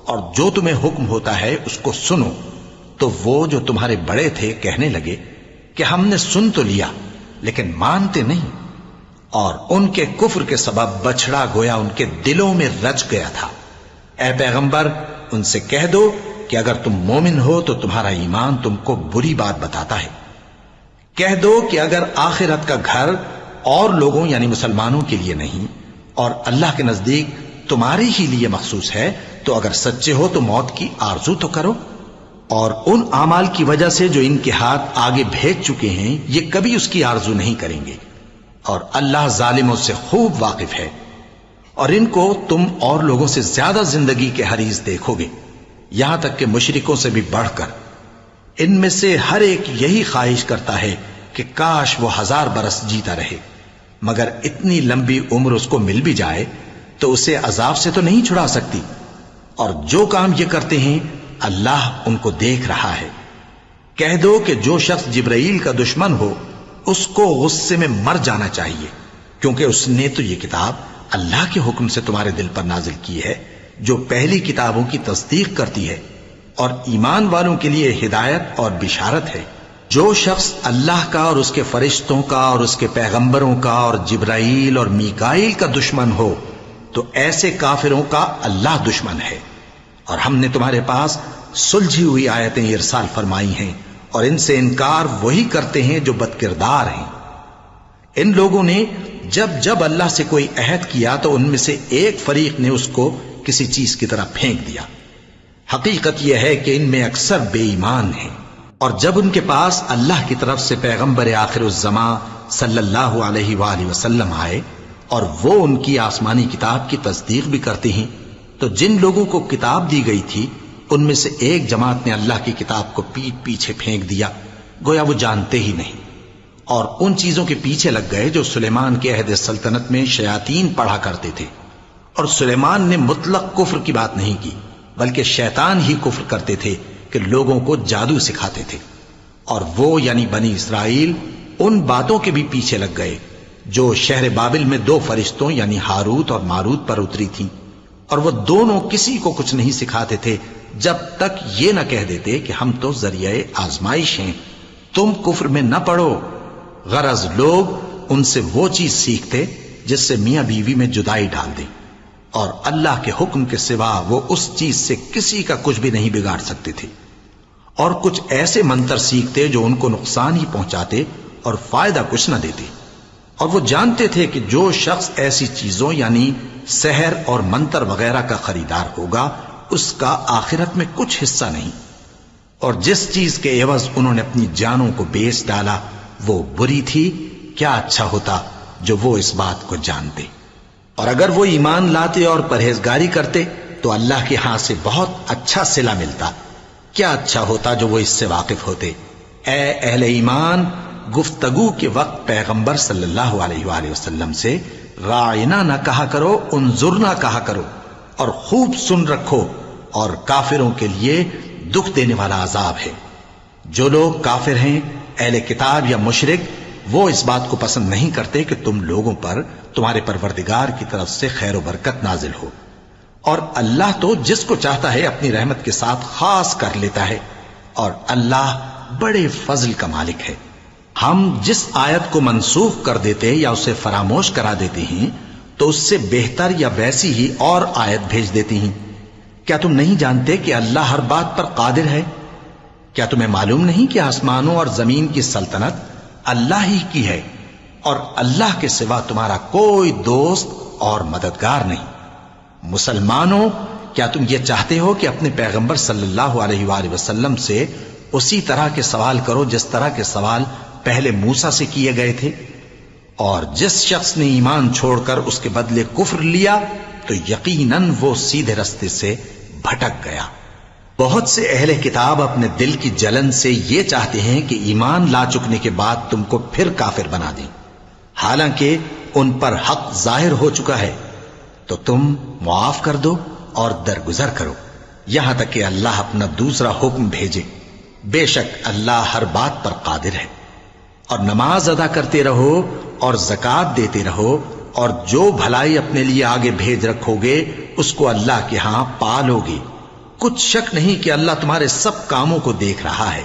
اور جو تمہیں حکم ہوتا ہے اس کو سنو، تو وہ جو تمہارے بڑے تھے کہنے لگے کہ ہم نے سن تو لیا لیکن مانتے نہیں، اور ان کے کفر کے سبب بچڑا گویا ان کے دلوں میں رچ گیا تھا۔ اے پیغمبر ان سے کہہ دو کہ اگر تم مومن ہو تو تمہارا ایمان تم کو بری بات بتاتا ہے۔ کہہ دو کہ اگر آخرت کا گھر اور لوگوں یعنی مسلمانوں کے لیے نہیں اور اللہ کے نزدیک تمہارے ہی لیے مخصوص ہے تو اگر سچے ہو تو موت کی آرزو تو کرو، اور ان اعمال کی وجہ سے جو ان کے ہاتھ آگے بھیج چکے ہیں یہ کبھی اس کی آرزو نہیں کریں گے، اور اللہ ظالموں سے خوب واقف ہے۔ اور ان کو تم اور لوگوں سے زیادہ زندگی کے حریص دیکھو گے، یہاں تک کہ مشرکوں سے بھی بڑھ کر۔ ان میں سے ہر ایک یہی خواہش کرتا ہے کہ کاش وہ 1000 برس جیتا رہے، مگر اتنی لمبی عمر اس کو مل بھی جائے تو اسے عذاب سے تو نہیں چھڑا سکتی، اور جو کام یہ کرتے ہیں اللہ ان کو دیکھ رہا ہے۔ کہہ دو کہ جو شخص جبرائیل کا دشمن ہو اس کو غصے میں مر جانا چاہیے، کیونکہ اس نے تو یہ کتاب اللہ کے حکم سے تمہارے دل پر نازل کی ہے جو پہلی کتابوں کی تصدیق کرتی ہے، اور ایمان والوں کے لیے ہدایت اور بشارت ہے۔ جو شخص اللہ کا اور اس کے فرشتوں کا اور اس کے پیغمبروں کا اور جبرائیل اور میکائیل کا دشمن ہو تو ایسے کافروں کا اللہ دشمن ہے۔ اور ہم نے تمہارے پاس سلجھی ہوئی آیتیں ارسال فرمائی ہیں، اور ان سے انکار وہی کرتے ہیں جو بد کردار ہیں۔ ان لوگوں نے جب جب اللہ سے کوئی عہد کیا تو ان میں سے ایک فریق نے اس کو کسی چیز کی طرح پھینک دیا۔ حقیقت یہ ہے کہ ان میں اکثر بے ایمان ہیں، اور جب ان کے پاس اللہ کی طرف سے پیغمبر آخر الزماں صلی اللہ علیہ وآلہ وسلم آئے اور وہ ان کی آسمانی کتاب کی تصدیق بھی کرتے ہیں، تو جن لوگوں کو کتاب دی گئی تھی ان میں سے ایک جماعت نے اللہ کی کتاب کو پیٹ پیچھے پھینک دیا، گویا وہ جانتے ہی نہیں، اور ان چیزوں کے پیچھے لگ گئے جو سلیمان کے عہد سلطنت میں شیاطین پڑھا کرتے تھے۔ اور سلیمان نے مطلق کفر کی بات نہیں کی، بلکہ شیطان ہی کفر کرتے تھے کہ لوگوں کو جادو سکھاتے تھے، اور وہ یعنی بنی اسرائیل ان باتوں کے بھی پیچھے لگ گئے جو شہر بابل میں 2 فرشتوں یعنی ہاروت اور ماروت پر اتری تھیں، اور وہ دونوں کسی کو کچھ نہیں سکھاتے تھے جب تک یہ نہ کہہ دیتے کہ ہم تو ذریعہ آزمائش ہیں، تم کفر میں نہ پڑو۔ غرض لوگ ان سے وہ چیز سیکھتے جس سے میاں بیوی میں جدائی ڈال دیں، اور اللہ کے حکم کے سوا وہ اس چیز سے کسی کا کچھ بھی نہیں بگاڑ سکتے تھے، اور کچھ ایسے منتر سیکھتے جو ان کو نقصان ہی پہنچاتے اور فائدہ کچھ نہ دیتے۔ اور وہ جانتے تھے کہ جو شخص ایسی چیزوں یعنی سحر اور منتر وغیرہ کا خریدار ہوگا اس کا آخرت میں کچھ حصہ نہیں، اور جس چیز کے عوض انہوں نے اپنی جانوں کو بیچ ڈالا وہ بری تھی۔ کیا اچھا ہوتا جو وہ اس بات کو جانتے، اور اگر وہ ایمان لاتے اور پرہیزگاری کرتے تو اللہ کے ہاں سے بہت اچھا صلہ ملتا۔ کیا اچھا ہوتا جو وہ اس سے واقف ہوتے۔ اے اہل ایمان، گفتگو کے وقت پیغمبر صلی اللہ علیہ وآلہ وسلم سے رائنا نہ کہا کرو، انظرنا کہا کرو، اور خوب سن رکھو، اور کافروں کے لیے دکھ دینے والا عذاب ہے۔ جو لوگ کافر ہیں، اہل کتاب یا مشرک، وہ اس بات کو پسند نہیں کرتے کہ تم لوگوں پر تمہارے پروردگار کی طرف سے خیر و برکت نازل ہو، اور اللہ تو جس کو چاہتا ہے اپنی رحمت کے ساتھ خاص کر لیتا ہے، اور اللہ بڑے فضل کا مالک ہے۔ ہم جس آیت کو منسوخ کر دیتے یا اسے فراموش کرا دیتے ہیں تو اس سے بہتر یا ویسی ہی اور آیت بھیج دیتی ہیں۔ کیا تم نہیں جانتے کہ اللہ ہر بات پر قادر ہے؟ کیا تمہیں معلوم نہیں کہ آسمانوں اور زمین کی سلطنت اللہ ہی کی ہے، اور اللہ کے سوا تمہارا کوئی دوست اور مددگار نہیں؟ مسلمانوں، کیا تم یہ چاہتے ہو کہ اپنے پیغمبر صلی اللہ علیہ وآلہ وسلم سے اسی طرح کے سوال کرو جس طرح کے سوال پہلے موسیٰ سے کیے گئے تھے؟ اور جس شخص نے ایمان چھوڑ کر اس کے بدلے کفر لیا تو یقیناً وہ سیدھے رستے سے بھٹک گیا۔ بہت سے اہل کتاب اپنے دل کی جلن سے یہ چاہتے ہیں کہ ایمان لا چکنے کے بعد تم کو پھر کافر بنا دیں، حالانکہ ان پر حق ظاہر ہو چکا ہے۔ تو تم معاف کر دو اور درگزر کرو یہاں تک کہ اللہ اپنا دوسرا حکم بھیجے۔ بے شک اللہ ہر بات پر قادر ہے۔ اور نماز ادا کرتے رہو اور زکوٰۃ دیتے رہو، اور جو بھلائی اپنے لیے آگے بھیج رکھو گے اس کو اللہ کے ہاں پالو گے۔ کچھ شک نہیں کہ اللہ تمہارے سب کاموں کو دیکھ رہا ہے۔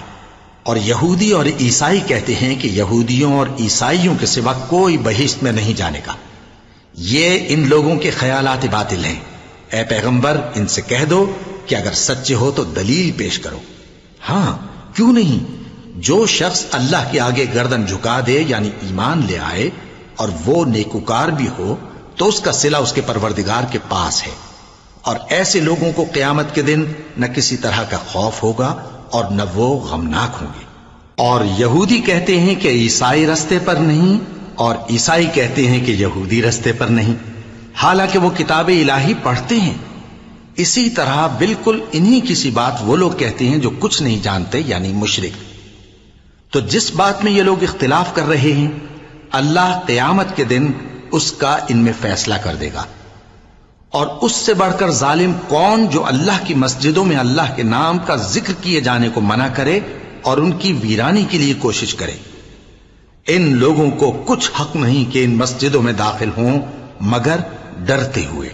اور یہودی اور عیسائی کہتے ہیں کہ یہودیوں اور عیسائیوں کے سوا کوئی بہشت میں نہیں جانے کا۔ یہ ان لوگوں کے خیالات باطل ہیں۔ اے پیغمبر، ان سے کہہ دو کہ اگر سچے ہو تو دلیل پیش کرو۔ ہاں، کیوں نہیں؟ جو شخص اللہ کے آگے گردن جھکا دے یعنی ایمان لے آئے اور وہ نیکوکار بھی ہو تو اس کا صلہ اس کے پروردگار کے پاس ہے، اور ایسے لوگوں کو قیامت کے دن نہ کسی طرح کا خوف ہوگا اور نہ وہ غمناک ہوں گے۔ اور یہودی کہتے ہیں کہ عیسائی رستے پر نہیں، اور عیسائی کہتے ہیں کہ یہودی رستے پر نہیں، حالانکہ وہ کتاب الہی پڑھتے ہیں۔ اسی طرح بالکل انہی کسی بات وہ لوگ کہتے ہیں جو کچھ نہیں جانتے یعنی مشرک۔ تو جس بات میں یہ لوگ اختلاف کر رہے ہیں اللہ قیامت کے دن اس کا ان میں فیصلہ کر دے گا۔ اور اس سے بڑھ کر ظالم کون جو اللہ کی مسجدوں میں اللہ کے نام کا ذکر کیے جانے کو منع کرے اور ان کی ویرانی کے لیے کوشش کرے۔ ان لوگوں کو کچھ حق نہیں کہ ان مسجدوں میں داخل ہوں مگر ڈرتے ہوئے۔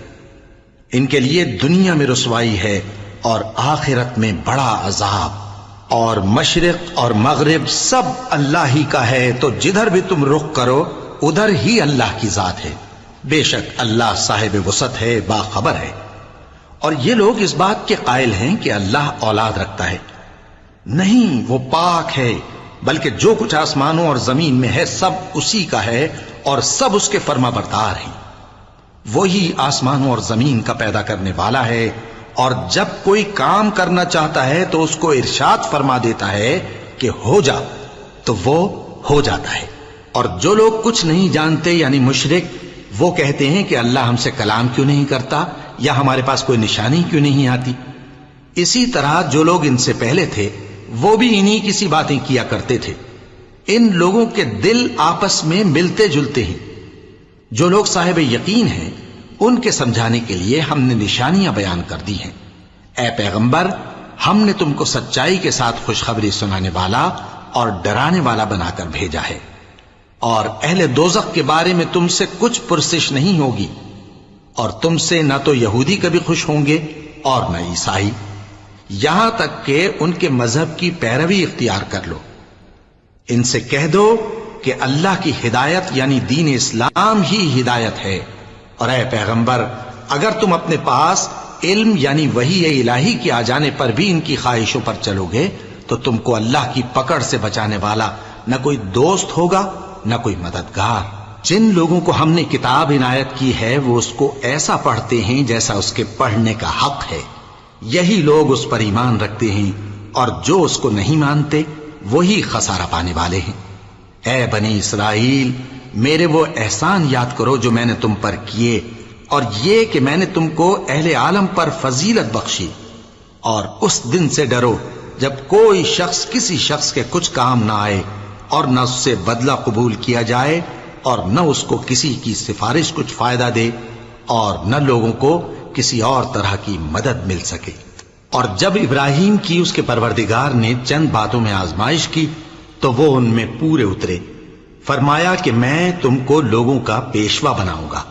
ان کے لیے دنیا میں رسوائی ہے اور آخرت میں بڑا عذاب۔ اور مشرق اور مغرب سب اللہ ہی کا ہے، تو جدھر بھی تم رخ کرو ادھر ہی اللہ کی ذات ہے۔ بے شک اللہ صاحب وسعت ہے، باخبر ہے۔ اور یہ لوگ اس بات کے قائل ہیں کہ اللہ اولاد رکھتا ہے۔ نہیں، وہ پاک ہے، بلکہ جو کچھ آسمانوں اور زمین میں ہے سب اسی کا ہے، اور سب اس کے فرما بردار ہیں۔ وہی آسمانوں اور زمین کا پیدا کرنے والا ہے، اور جب کوئی کام کرنا چاہتا ہے تو اس کو ارشاد فرما دیتا ہے کہ ہو جا، تو وہ ہو جاتا ہے۔ اور جو لوگ کچھ نہیں جانتے یعنی مشرک، وہ کہتے ہیں کہ اللہ ہم سے کلام کیوں نہیں کرتا، یا ہمارے پاس کوئی نشانی کیوں نہیں آتی۔ اسی طرح جو لوگ ان سے پہلے تھے وہ بھی انہی کسی باتیں کیا کرتے تھے۔ ان لوگوں کے دل آپس میں ملتے جلتے ہیں۔ جو لوگ صاحب یقین ہیں ان کے سمجھانے کے لیے ہم نے نشانیاں بیان کر دی ہیں۔ اے پیغمبر، ہم نے تم کو سچائی کے ساتھ خوشخبری سنانے والا اور ڈرانے والا بنا کر بھیجا ہے، اور اہل دوزخ کے بارے میں تم سے کچھ پرسش نہیں ہوگی، اور تم سے نہ تو یہودی کبھی خوش ہوں گے اور نہ عیسائی، یہاں تک کہ ان کے مذہب کی پیروی اختیار کر لو۔ ان سے کہہ دو کہ اللہ کی ہدایت یعنی دین اسلام ہی ہدایت ہے، اور اے پیغمبر، اگر تم اپنے پاس علم یعنی وحی الہی کے آ جانے پر بھی ان کی خواہشوں پر چلو گے تو تم کو اللہ کی پکڑ سے بچانے والا نہ کوئی دوست ہوگا نہ کوئی مددگار۔ جن لوگوں کو ہم نے کتاب عنایت کی ہے وہ اس کو ایسا پڑھتے ہیں جیسا اس کے پڑھنے کا حق ہے، یہی لوگ اس پر ایمان رکھتے ہیں، اور جو اس کو نہیں مانتے وہی خسارہ پانے والے ہیں۔ اے بنی اسرائیل، میرے وہ احسان یاد کرو جو میں نے تم پر کیے، اور یہ کہ میں نے تم کو اہل عالم پر فضیلت بخشی، اور اس دن سے ڈرو جب کوئی شخص کسی شخص کے کچھ کام نہ آئے اور نہ اس سے بدلہ قبول کیا جائے، اور نہ اس کو کسی کی سفارش کچھ فائدہ دے، اور نہ لوگوں کو کسی اور طرح کی مدد مل سکے۔ اور جب ابراہیم کی اس کے پروردگار نے چند باتوں میں آزمائش کی تو وہ ان میں پورے اترے۔ فرمایا کہ میں تم کو لوگوں کا پیشوا بناؤں گا۔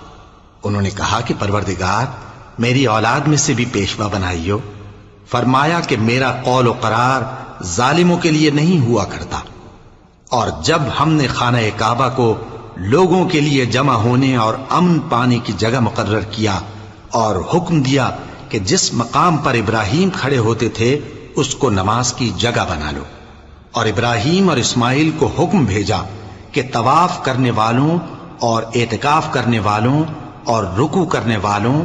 انہوں نے کہا کہ پروردگار میری اولاد میں سے بھی پیشوا بنائیو۔ فرمایا کہ میرا قول و قرار ظالموں کے لیے نہیں ہوا کرتا۔ اور جب ہم نے خانہ کعبہ کو لوگوں کے لیے جمع ہونے اور امن پانے کی جگہ مقرر کیا اور حکم دیا کہ جس مقام پر ابراہیم کھڑے ہوتے تھے اس کو نماز کی جگہ بنا لو، اور ابراہیم اور اسماعیل کو حکم بھیجا کہ طواف کرنے والوں اور اعتکاف کرنے والوں اور رکوع کرنے والوں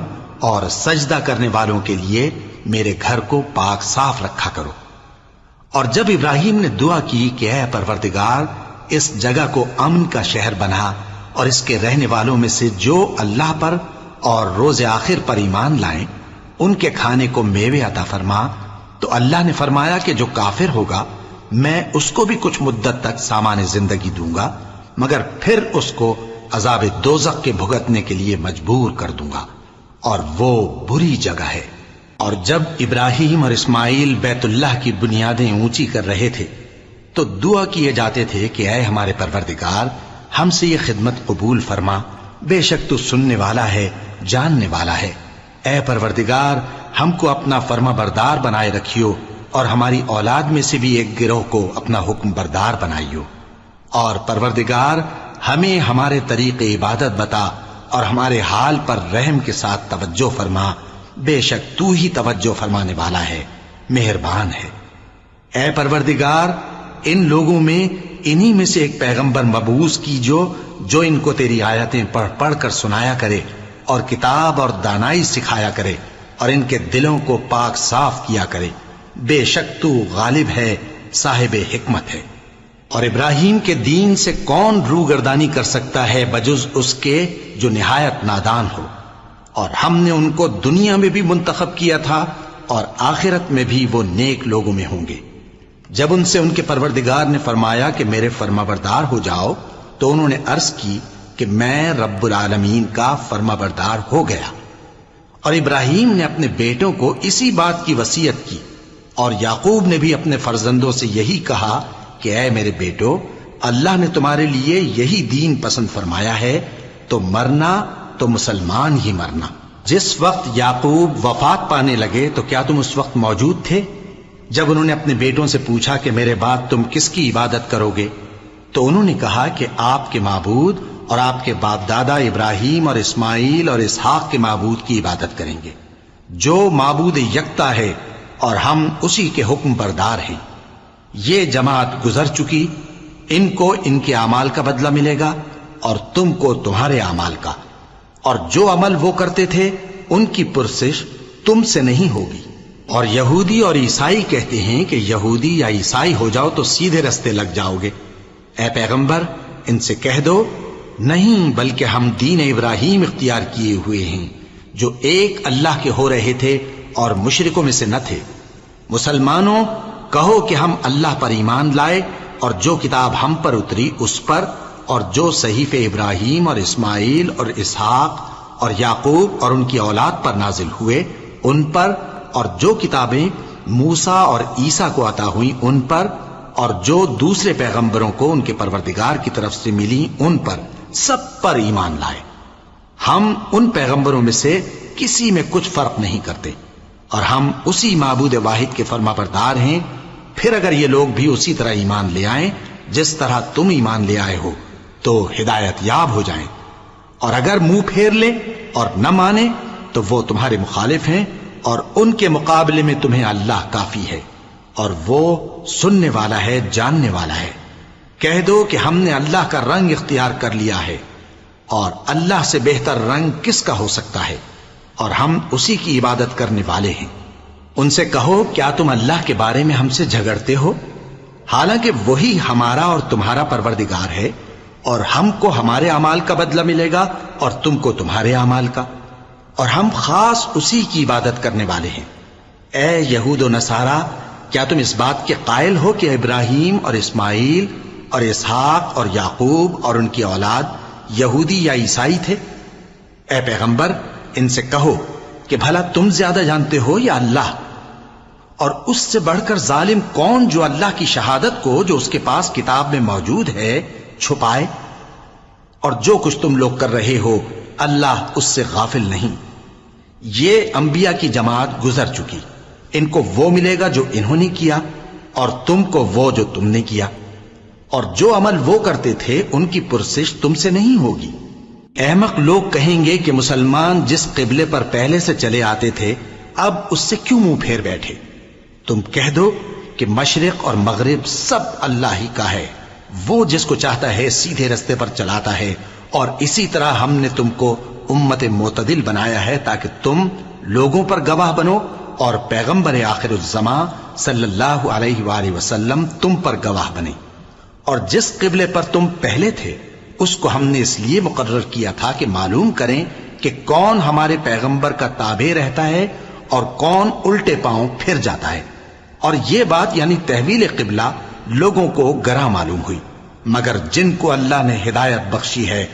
اور سجدہ کرنے والوں کے لیے میرے گھر کو پاک صاف رکھا کرو۔ اور جب ابراہیم نے دعا کی کہ اے پروردگار اس جگہ کو امن کا شہر بنا اور اس کے رہنے والوں میں سے جو اللہ پر اور روز آخر پر ایمان لائیں ان کے کھانے کو میوے عطا فرما، تو اللہ نے فرمایا کہ جو کافر ہوگا میں اس کو بھی کچھ مدت تک سامان زندگی دوں گا، مگر پھر اس کو عذاب دوزخ کے بھگتنے کے لیے مجبور کر دوں گا، اور وہ بری جگہ ہے۔ اور جب ابراہیم اور اسماعیل بیت اللہ کی بنیادیں اونچی کر رہے تھے تو دعا کیے جاتے تھے کہ اے ہمارے پروردگار ہم سے یہ خدمت قبول فرما، بے شک تو سننے والا ہے، جاننے والا ہے۔ اے پروردگار ہم کو اپنا فرما بردار بنائے رکھیو، اور ہماری اولاد میں سے بھی ایک گروہ کو اپنا حکم بردار بنائیو، اور پروردگار ہمیں ہمارے طریق عبادت بتا اور ہمارے حال پر رحم کے ساتھ توجہ فرما، بے شک تو ہی توجہ فرمانے والا ہے، مہربان ہے۔ اے پروردگار ان لوگوں میں انہی میں سے ایک پیغمبر مبعوث کیجو جو ان کو تیری آیتیں پڑھ پڑھ کر سنایا کرے اور کتاب اور دانائی سکھایا کرے اور ان کے دلوں کو پاک صاف کیا کرے، بے شک تو غالب ہے، صاحب حکمت ہے۔ اور ابراہیم کے دین سے کون روگردانی کر سکتا ہے بجز اس کے جو نہایت نادان ہو؟ اور ہم نے ان کو دنیا میں بھی منتخب کیا تھا اور آخرت میں بھی وہ نیک لوگوں میں ہوں گے۔ جب ان سے ان کے پروردگار نے فرمایا کہ میرے فرما بردار ہو جاؤ تو انہوں نے عرض کی کہ میں رب العالمین کا فرما بردار ہو گیا۔ اور ابراہیم نے اپنے بیٹوں کو اسی بات کی وصیت کی، اور یعقوب نے بھی اپنے فرزندوں سے یہی کہا کہ اے میرے بیٹو، اللہ نے تمہارے لیے یہی دین پسند فرمایا ہے، تو مرنا تو مسلمان ہی مرنا۔ جس وقت یعقوب وفات پانے لگے تو کیا تم اس وقت موجود تھے جب انہوں نے اپنے بیٹوں سے پوچھا کہ میرے بعد تم کس کی عبادت کرو گے؟ تو انہوں نے کہا کہ آپ کے معبود اور آپ کے باپ دادا ابراہیم اور اسماعیل اور اسحاق کے معبود کی عبادت کریں گے، جو معبود یکتا ہے اور ہم اسی کے حکم بردار ہیں۔ یہ جماعت گزر چکی، ان کو ان کے اعمال کا بدلہ ملے گا اور تم کو تمہارے اعمال کا، اور جو عمل وہ کرتے تھے ان کی پرسش تم سے نہیں ہوگی۔ اور یہودی اور عیسائی کہتے ہیں کہ یہودی یا عیسائی ہو جاؤ تو سیدھے رستے لگ جاؤ گے۔ اے پیغمبر ان سے کہہ دو نہیں، بلکہ ہم دین ابراہیم اختیار کیے ہوئے ہیں جو ایک اللہ کے ہو رہے تھے اور مشرکوں میں سے نہ تھے۔ مسلمانوں کہو کہ ہم اللہ پر ایمان لائے اور جو کتاب ہم پر اتری اس پر، اور جو صحیفے ابراہیم اور اسماعیل اور اسحاق اور یعقوب اور ان کی اولاد پر نازل ہوئے ان پر، اور جو کتابیں موسیٰ اور عیسیٰ کو عطا ہوئیں ان پر، اور جو دوسرے پیغمبروں کو ان کے پروردگار کی طرف سے ملی ان پر، سب پر ایمان لائے۔ ہم ان پیغمبروں میں سے کسی میں کچھ فرق نہیں کرتے، اور ہم اسی معبود واحد کے فرما بردار ہیں۔ پھر اگر یہ لوگ بھی اسی طرح ایمان لے آئیں جس طرح تم ایمان لے آئے ہو تو ہدایت یاب ہو جائیں، اور اگر منہ پھیر لیں اور نہ مانے تو وہ تمہارے مخالف ہیں، اور ان کے مقابلے میں تمہیں اللہ کافی ہے، اور وہ سننے والا ہے، جاننے والا ہے۔ کہہ دو کہ ہم نے اللہ کا رنگ اختیار کر لیا ہے، اور اللہ سے بہتر رنگ کس کا ہو سکتا ہے، اور ہم اسی کی عبادت کرنے والے ہیں۔ ان سے کہو کیا تم اللہ کے بارے میں ہم سے جھگڑتے ہو، حالانکہ وہی ہمارا اور تمہارا پروردگار ہے، اور ہم کو ہمارے اعمال کا بدلہ ملے گا اور تم کو تمہارے اعمال کا، اور ہم خاص اسی کی عبادت کرنے والے ہیں۔ اے یہود و نصارا، کیا تم اس بات کے قائل ہو کہ ابراہیم اور اسماعیل اور اسحاق اور یعقوب اور ان کی اولاد یہودی یا عیسائی تھے؟ اے پیغمبر ان سے کہو کہ بھلا تم زیادہ جانتے ہو یا اللہ؟ اور اس سے بڑھ کر ظالم کون جو اللہ کی شہادت کو جو اس کے پاس کتاب میں موجود ہے چھپائے اور جو کچھ تم لوگ کر رہے ہو اللہ اس سے غافل نہیں۔ یہ انبیاء کی جماعت گزر چکی، ان کو وہ ملے گا جو انہوں نے کیا، اور تم کو وہ جو تم نے کیا، اور جو عمل وہ کرتے تھے ان کی پرسش تم سے نہیں ہوگی۔ احمق لوگ کہیں گے کہ مسلمان جس قبلے پر پہلے سے چلے آتے تھے اب اس سے کیوں منہ پھیر بیٹھے؟ تم کہہ دو کہ مشرق اور مغرب سب اللہ ہی کا ہے، وہ جس کو چاہتا ہے سیدھے رستے پر چلاتا ہے، اور اسی طرح ہم نے تم کو امت معتدل بنایا ہے تاکہ تم لوگوں پر گواہ بنو، اور پیغمبر آخر الزمان صلی اللہ علیہ وآلہ وسلم تم پر گواہ بنے۔ اور جس قبلے پر تم پہلے تھے اس کو ہم نے اس لیے مقرر کیا تھا کہ معلوم کریں کہ کون ہمارے پیغمبر کا تابع رہتا ہے اور کون الٹے پاؤں پھر جاتا ہے۔ اور یہ بات یعنی تحویل قبلہ لوگوں کو گراں معلوم ہوئی، مگر جن کو اللہ نے ہدایت بخشی ہے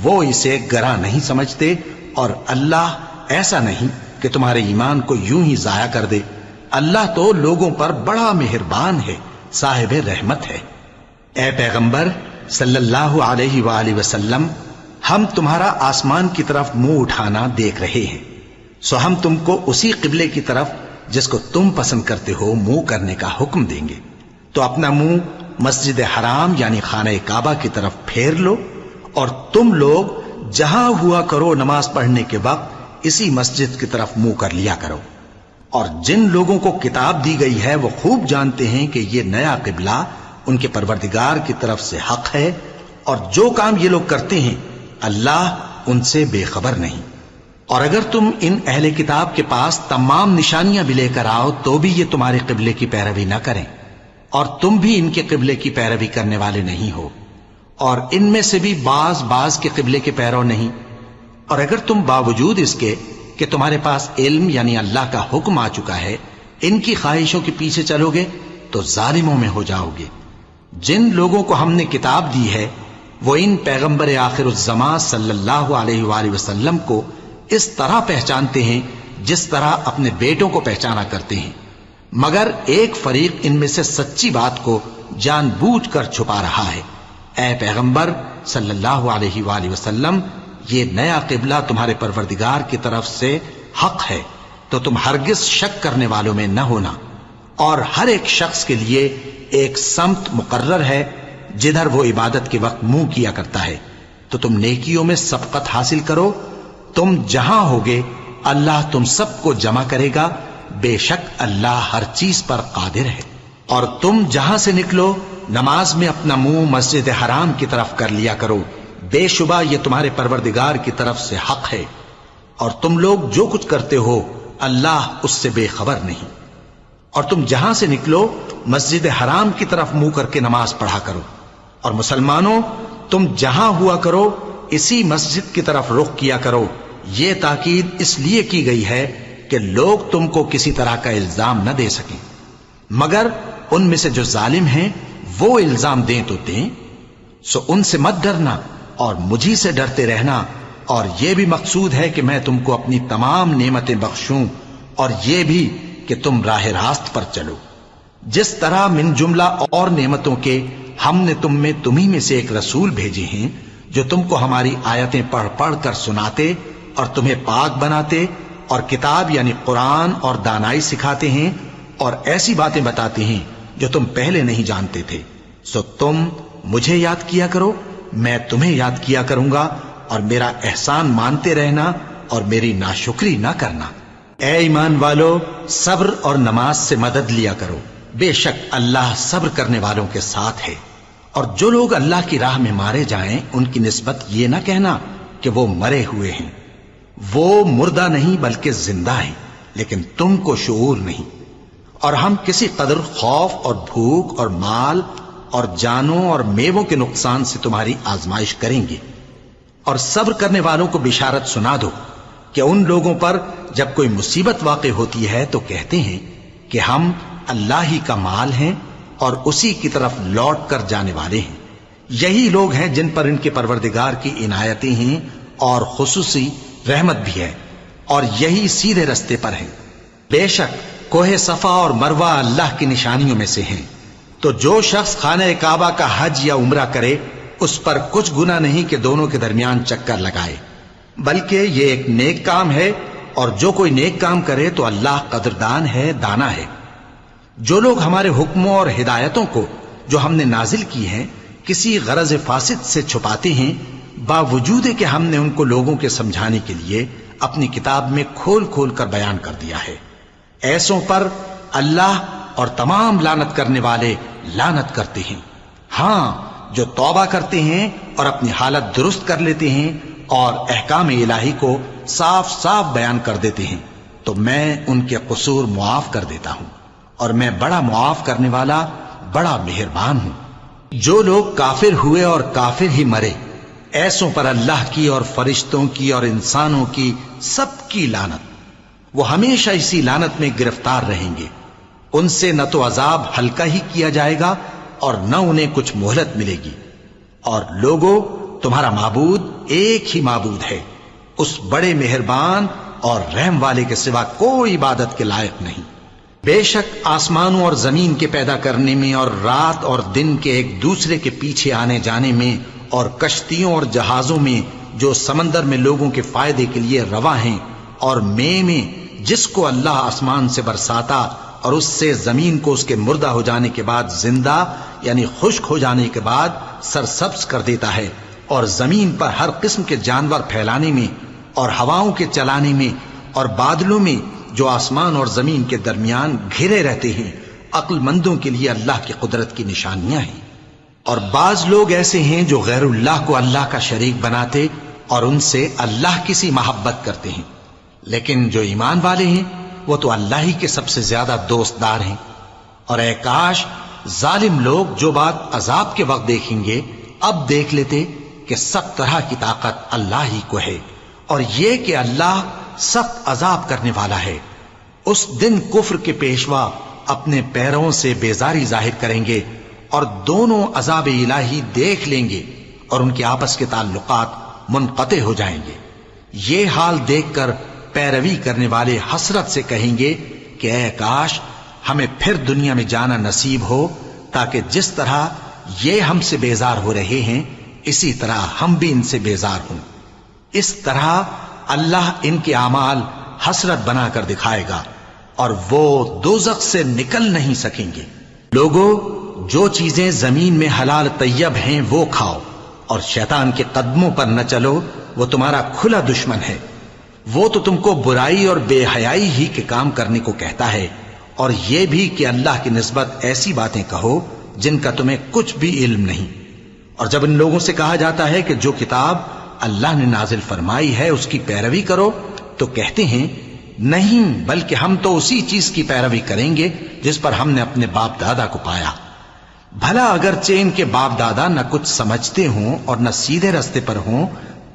وہ اسے گراں نہیں سمجھتے، اور اللہ ایسا نہیں کہ تمہارے ایمان کو یوں ہی ضائع کر دے۔ اللہ تو لوگوں پر بڑا مہربان ہے، صاحب رحمت ہے۔ اے پیغمبر صلی اللہ علیہ وآلہ وسلم، ہم تمہارا آسمان کی طرف منہ اٹھانا دیکھ رہے ہیں، سو ہم تم کو اسی قبلے کی طرف جس کو تم پسند کرتے ہو منہ کرنے کا حکم دیں گے، تو اپنا منہ مسجد حرام یعنی خانہ کعبہ کی طرف پھیر لو، اور تم لوگ جہاں ہوا کرو نماز پڑھنے کے وقت اسی مسجد کی طرف منہ کر لیا کرو۔ اور جن لوگوں کو کتاب دی گئی ہے وہ خوب جانتے ہیں کہ یہ نیا قبلہ ان کے پروردگار کی طرف سے حق ہے، اور جو کام یہ لوگ کرتے ہیں اللہ ان سے بے خبر نہیں۔ اور اگر تم ان اہل کتاب کے پاس تمام نشانیاں بھی لے کر آؤ تو بھی یہ تمہارے قبلے کی پیروی نہ کریں، اور تم بھی ان کے قبلے کی پیروی کرنے والے نہیں ہو، اور ان میں سے بھی بعض کے قبلے کے پیرو نہیں۔ اور اگر تم باوجود اس کے کہ تمہارے پاس علم یعنی اللہ کا حکم آ چکا ہے ان کی خواہشوں کے پیچھے چلو گے تو ظالموں میں ہو جاؤ گے۔ جن لوگوں کو ہم نے کتاب دی ہے وہ ان پیغمبر آخر الزمان صلی اللہ علیہ وآلہ وسلم کو اس طرح پہچانتے ہیں جس طرح اپنے بیٹوں کو پہچانا کرتے ہیں، مگر ایک فریق ان میں سے سچی بات کو جان بوجھ کر چھپا رہا ہے۔ اے پیغمبر صلی اللہ علیہ وآلہ وسلم، یہ نیا قبلہ تمہارے پروردگار کی طرف سے حق ہے، تو تم ہرگز شک کرنے والوں میں نہ ہونا، اور ہر ایک شخص کے لیے ایک سمت مقرر ہے جدھر وہ عبادت کے وقت منہ کیا کرتا ہے، تو تم نیکیوں میں سبقت حاصل کرو۔ تم جہاں ہوگے اللہ تم سب کو جمع کرے گا، بے شک اللہ ہر چیز پر قادر ہے۔ اور تم جہاں سے نکلو نماز میں اپنا منہ مسجد حرام کی طرف کر لیا کرو، بے شبہ یہ تمہارے پروردگار کی طرف سے حق ہے، اور تم لوگ جو کچھ کرتے ہو اللہ اس سے بے خبر نہیں۔ اور تم جہاں سے نکلو مسجد حرام کی طرف منہ کر کے نماز پڑھا کرو، اور مسلمانوں تم جہاں ہوا کرو اسی مسجد کی طرف رخ کیا کرو۔ یہ تاکید اس لیے کی گئی ہے کہ لوگ تم کو کسی طرح کا الزام نہ دے سکیں، مگر ان میں سے جو ظالم ہیں وہ الزام دیں تو دیں، سو ان سے مت ڈرنا اور مجھی سے ڈرتے رہنا، اور یہ بھی مقصود ہے کہ میں تم کو اپنی تمام نعمتیں بخشوں، اور یہ بھی کہ تم راہ راست پر چلو۔ جس طرح من جملہ اور نعمتوں کے ہم نے تمہیں میں سے ایک رسول بھیجے ہیں جو تم کو ہماری آیتیں پڑھ پڑھ کر سناتے اور تمہیں پاک بناتے، اور کتاب یعنی قرآن اور دانائی سکھاتے ہیں، اور ایسی باتیں بتاتے ہیں جو تم پہلے نہیں جانتے تھے، سو تم مجھے یاد کیا کرو، میں تمہیں یاد کیا کروں گا، اور میرا احسان مانتے رہنا اور میری ناشکری نہ کرنا۔ اے ایمان والو، صبر اور نماز سے مدد لیا کرو، بے شک اللہ صبر کرنے والوں کے ساتھ ہے۔ اور جو لوگ اللہ کی راہ میں مارے جائیں ان کی نسبت یہ نہ کہنا کہ وہ مرے ہوئے ہیں، وہ مردہ نہیں بلکہ زندہ ہیں، لیکن تم کو شعور نہیں۔ اور ہم کسی قدر خوف اور بھوک اور مال اور جانوں اور میووں کے نقصان سے تمہاری آزمائش کریں گے، اور صبر کرنے والوں کو بشارت سنا دو کہ ان لوگوں پر جب کوئی مصیبت واقع ہوتی ہے تو کہتے ہیں کہ ہم اللہ ہی کا مال ہیں اور اسی کی طرف لوٹ کر جانے والے ہیں۔ یہی لوگ ہیں جن پر ان کے پروردگار کی عنایتیں ہیں اور خصوصی رحمت بھی ہے، اور یہی سیدھے رستے پر ہیں۔ بے شک کوہ صفا اور مروہ اللہ کی نشانیوں میں سے ہیں، تو جو شخص خانہ کعبہ کا حج یا عمرہ کرے اس پر کچھ گناہ نہیں کہ دونوں کے درمیان چکر لگائے، بلکہ یہ ایک نیک کام ہے، اور جو کوئی نیک کام کرے تو اللہ قدردان ہے، دانا ہے۔ جو لوگ ہمارے حکموں اور ہدایتوں کو جو ہم نے نازل کی ہیں کسی غرض فاسد سے چھپاتے ہیں، باوجود کہ ہم نے ان کو لوگوں کے سمجھانے کے لیے اپنی کتاب میں کھول کھول کر بیان کر دیا ہے، ایسوں پر اللہ اور تمام لعنت کرنے والے لعنت کرتے ہیں۔ ہاں، جو توبہ کرتے ہیں اور اپنی حالت درست کر لیتے ہیں اور احکام الہی کو صاف صاف بیان کر دیتے ہیں تو میں ان کے قصور معاف کر دیتا ہوں، اور میں بڑا معاف کرنے والا، بڑا مہربان ہوں۔ جو لوگ کافر ہوئے اور کافر ہی مرے، ایسوں پر اللہ کی اور فرشتوں کی اور انسانوں کی سب کی لعنت، وہ ہمیشہ اسی لعنت میں گرفتار رہیں گے۔ ان سے نہ تو عذاب ہلکا ہی کیا جائے گا اور نہ انہیں کچھ مہلت ملے گی۔ اور لوگوں، تمہارا معبود ایک ہی معبود ہے، اس بڑے مہربان اور رحم والے کے سوا کوئی عبادت کے لائق نہیں۔ بے شک آسمانوں اور زمین کے پیدا کرنے میں اور رات اور دن کے ایک دوسرے کے پیچھے آنے جانے میں اور کشتیوں اور جہازوں میں جو سمندر میں لوگوں کے فائدے کے لیے رواں ہیں، اور میں جس کو اللہ آسمان سے برساتا اور اس سے زمین کو اس کے مردہ ہو جانے کے بعد زندہ یعنی خشک ہو جانے کے بعد سرسبز کر دیتا ہے، اور زمین پر ہر قسم کے جانور پھیلانے میں اور ہواؤں کے چلانے میں اور بادلوں میں جو آسمان اور زمین کے درمیان گھرے رہتے ہیں، عقل مندوں کے لیے اللہ کی قدرت کی نشانیاں ہیں۔ اور بعض لوگ ایسے ہیں جو غیر اللہ کو اللہ کا شریک بناتے اور ان سے اللہ کی سی محبت کرتے ہیں، لیکن جو ایمان والے ہیں وہ تو اللہ ہی کے سب سے زیادہ دوست دار ہیں۔ اور اے کاش ظالم لوگ جو بات عذاب کے وقت دیکھیں گے اب دیکھ لیتے کہ سب طرح کی طاقت اللہ ہی کو ہے، اور یہ کہ اللہ سخت عذاب کرنے والا ہے۔ اس دن کفر کے پیشوا اپنے پیروں سے بیزاری ظاہر کریں گے اور دونوں عذاب الہی دیکھ لیں گے اور ان کے آپس کے تعلقات منقطع ہو جائیں گے۔ یہ حال دیکھ کر پیروی کرنے والے حسرت سے کہیں گے کہ اے کاش ہمیں پھر دنیا میں جانا نصیب ہو، تاکہ جس طرح یہ ہم سے بیزار ہو رہے ہیں اسی طرح ہم بھی ان سے بیزار ہوں۔ اس طرح اللہ ان کے اعمال حسرت بنا کر دکھائے گا اور وہ دوزخ سے نکل نہیں سکیں گے۔ لوگوں، جو چیزیں زمین میں حلال طیب ہیں وہ کھاؤ، اور شیطان کے قدموں پر نہ چلو، وہ تمہارا کھلا دشمن ہے۔ وہ تو تم کو برائی اور بے حیائی ہی کے کام کرنے کو کہتا ہے، اور یہ بھی کہ اللہ کی نسبت ایسی باتیں کہو جن کا تمہیں کچھ بھی علم نہیں۔ اور جب ان لوگوں سے کہا جاتا ہے کہ جو کتاب اللہ نے نازل فرمائی ہے اس کی پیروی کرو، تو کہتے ہیں نہیں، بلکہ ہم تو اسی چیز کی پیروی کریں گے جس پر ہم نے اپنے باپ دادا کو پایا۔ بھلا اگرچہ ان کے باپ دادا نہ کچھ سمجھتے ہوں اور نہ سیدھے رستے پر ہوں،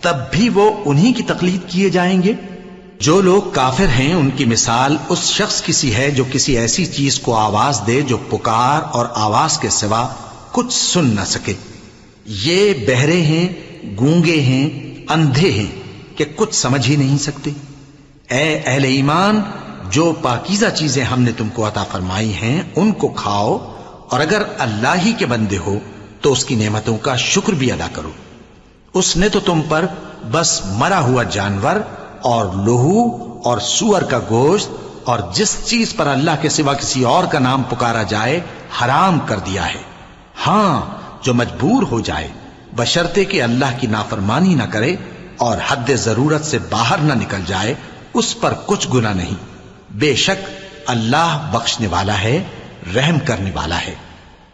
تب بھی وہ انہی کی تقلید کیے جائیں گے۔ جو لوگ کافر ہیں ان کی مثال اس شخص کی سی ہے جو کسی ایسی چیز کو آواز دے جو پکار اور آواز کے سوا کچھ سن نہ سکے۔ یہ بہرے ہیں، گونگے ہیں، اندھے ہیں کہ کچھ سمجھ ہی نہیں سکتے۔ اے اہل ایمان، جو پاکیزہ چیزیں ہم نے تم کو عطا فرمائی ہیں ان کو کھاؤ، اور اگر اللہ ہی کے بندے ہو تو اس کی نعمتوں کا شکر بھی ادا کرو۔ اس نے تو تم پر بس مرا ہوا جانور اور لہو اور سور کا گوشت اور جس چیز پر اللہ کے سوا کسی اور کا نام پکارا جائے حرام کر دیا ہے۔ ہاں، جو مجبور ہو جائے بشرطے کہ اللہ کی نافرمانی نہ کرے اور حد ضرورت سے باہر نہ نکل جائے، اس پر کچھ گناہ نہیں۔ بے شک اللہ بخشنے والا ہے، رحم کرنے والا ہے۔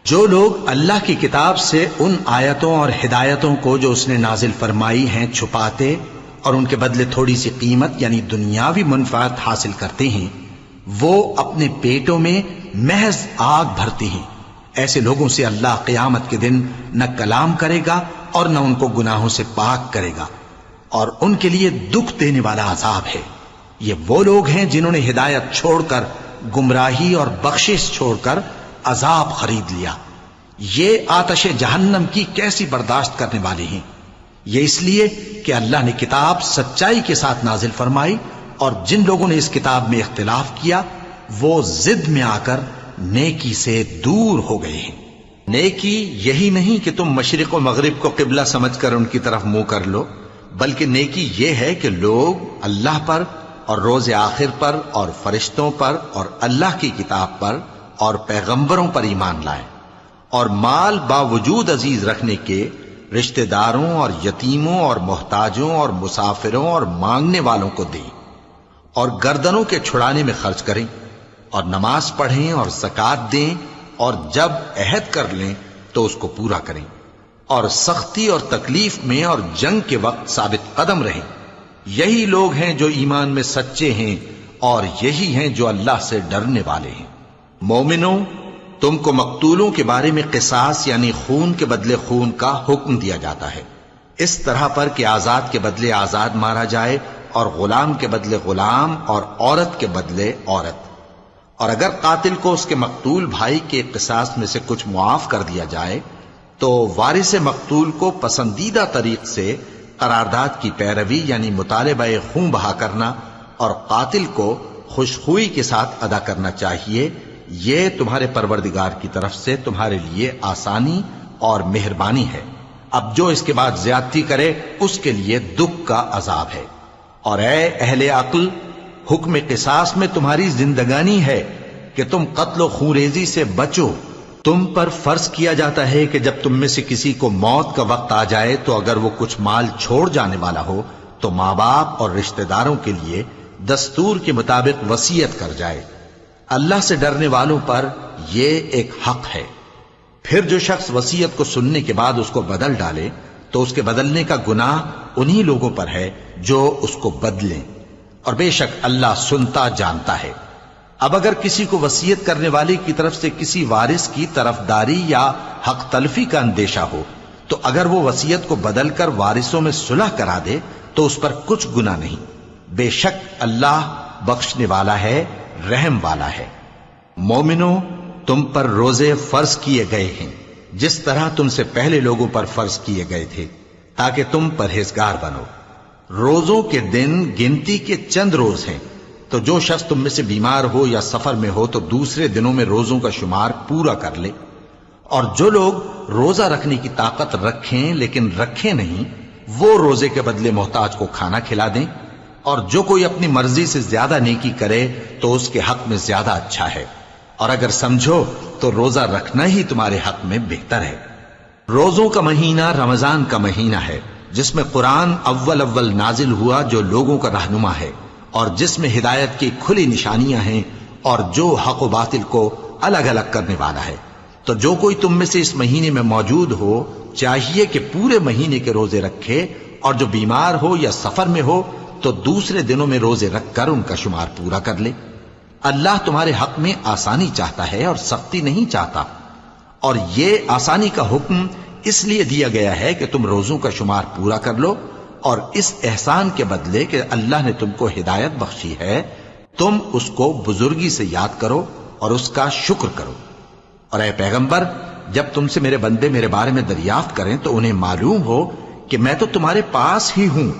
جو لوگ اللہ کی کتاب سے ان آیتوں اور ہدایتوں کو جو اس نے نازل فرمائی ہیں چھپاتے اور ان کے بدلے تھوڑی سی قیمت یعنی دنیاوی منفعت حاصل کرتے ہیں، وہ اپنے پیٹوں میں محض آگ بھرتے ہیں۔ ایسے لوگوں سے اللہ قیامت کے دن نہ کلام کرے گا اور نہ ان کو گناہوں سے پاک کرے گا، اور ان کے لیے دکھ دینے والا عذاب ہے۔ یہ وہ لوگ ہیں جنہوں نے ہدایت چھوڑ کر گمراہی اور بخشش چھوڑ کر عذاب خرید لیا۔ یہ آتش جہنم کی کیسی برداشت کرنے والے ہیں۔ یہ اس لیے کہ اللہ نے کتاب سچائی کے ساتھ نازل فرمائی، اور جن لوگوں نے اس کتاب میں اختلاف کیا وہ ضد میں آ کر نیکی سے دور ہو گئے ہیں۔ نیکی یہی نہیں کہ تم مشرق و مغرب کو قبلہ سمجھ کر ان کی طرف منہ کر لو، بلکہ نیکی یہ ہے کہ لوگ اللہ پر اور روز آخر پر اور فرشتوں پر اور اللہ کی کتاب پر اور پیغمبروں پر ایمان لائیں، اور مال باوجود عزیز رکھنے کے رشتہ داروں اور یتیموں اور محتاجوں اور مسافروں اور مانگنے والوں کو دیں، اور گردنوں کے چھڑانے میں خرچ کریں، اور نماز پڑھیں اور زکوٰۃ دیں، اور جب عہد کر لیں تو اس کو پورا کریں، اور سختی اور تکلیف میں اور جنگ کے وقت ثابت قدم رہیں۔ یہی لوگ ہیں جو ایمان میں سچے ہیں، اور یہی ہیں جو اللہ سے ڈرنے والے ہیں۔ مومنوں، تم کو مقتولوں کے بارے میں قصاص یعنی خون کے بدلے خون کا حکم دیا جاتا ہے، اس طرح پر کہ آزاد کے بدلے آزاد مارا جائے، اور غلام کے بدلے غلام، اور عورت کے بدلے عورت۔ اور اگر قاتل کو اس کے مقتول بھائی کے قصاص میں سے کچھ معاف کر دیا جائے تو وارث مقتول کو پسندیدہ طریق سے قرارداد کی پیروی یعنی مطالبہ خون بہا کرنا اور قاتل کو خوشخوئی کے ساتھ ادا کرنا چاہیے۔ یہ تمہارے پروردگار کی طرف سے تمہارے لیے آسانی اور مہربانی ہے۔ اب جو اس کے بعد زیادتی کرے اس کے لیے دکھ کا عذاب ہے۔ اور اے اہل عقل، حکم قصاص میں تمہاری زندگانی ہے کہ تم قتل و خونریزی سے بچو۔ تم پر فرض کیا جاتا ہے کہ جب تم میں سے کسی کو موت کا وقت آ جائے تو اگر وہ کچھ مال چھوڑ جانے والا ہو تو ماں باپ اور رشتہ داروں کے لیے دستور کے مطابق وصیت کر جائے۔ اللہ سے ڈرنے والوں پر یہ ایک حق ہے۔ پھر جو شخص وصیت کو سننے کے بعد اس کو بدل ڈالے تو اس کے بدلنے کا گناہ انہی لوگوں پر ہے جو اس کو بدلیں، اور بے شک اللہ سنتا جانتا ہے۔ اب اگر کسی کو وصیت کرنے والے کی طرف سے کسی وارث کی طرفداری یا حق تلفی کا اندیشہ ہو تو اگر وہ وصیت کو بدل کر وارثوں میں صلح کرا دے تو اس پر کچھ گناہ نہیں، بے شک اللہ بخشنے والا ہے، رحم والا ہے۔ مومنوں، تم پر روزے فرض کیے گئے ہیں جس طرح تم سے پہلے لوگوں پر فرض کیے گئے تھے تاکہ تم پرہیزگار بنو۔ روزوں کے دن گنتی کے چند روز ہیں، تو جو شخص تم میں سے بیمار ہو یا سفر میں ہو تو دوسرے دنوں میں روزوں کا شمار پورا کر لے۔ اور جو لوگ روزہ رکھنے کی طاقت رکھیں لیکن رکھیں نہیں، وہ روزے کے بدلے محتاج کو کھانا کھلا دیں۔ اور جو کوئی اپنی مرضی سے زیادہ نیکی کرے تو اس کے حق میں زیادہ اچھا ہے، اور اگر سمجھو تو روزہ رکھنا ہی تمہارے حق میں بہتر ہے۔ روزوں کا مہینہ رمضان کا مہینہ ہے جس میں قرآن اول نازل ہوا، جو لوگوں کا رہنما ہے اور جس میں ہدایت کی کھلی نشانیاں ہیں اور جو حق و باطل کو الگ الگ کرنے والا ہے۔ تو جو کوئی تم میں سے اس مہینے میں موجود ہو چاہیے کہ پورے مہینے کے روزے رکھے، اور جو بیمار ہو یا سفر میں ہو تو دوسرے دنوں میں روزے رکھ کر ان کا شمار پورا کر لے۔ اللہ تمہارے حق میں آسانی چاہتا ہے اور سختی نہیں چاہتا، اور یہ آسانی کا حکم اس لیے دیا گیا ہے کہ تم روزوں کا شمار پورا کر لو، اور اس احسان کے بدلے کہ اللہ نے تم کو ہدایت بخشی ہے تم اس کو بزرگی سے یاد کرو اور اس کا شکر کرو۔ اور اے پیغمبر، جب تم سے میرے بندے میرے بارے میں دریافت کریں تو انہیں معلوم ہو کہ میں تو تمہارے پاس ہی ہوں۔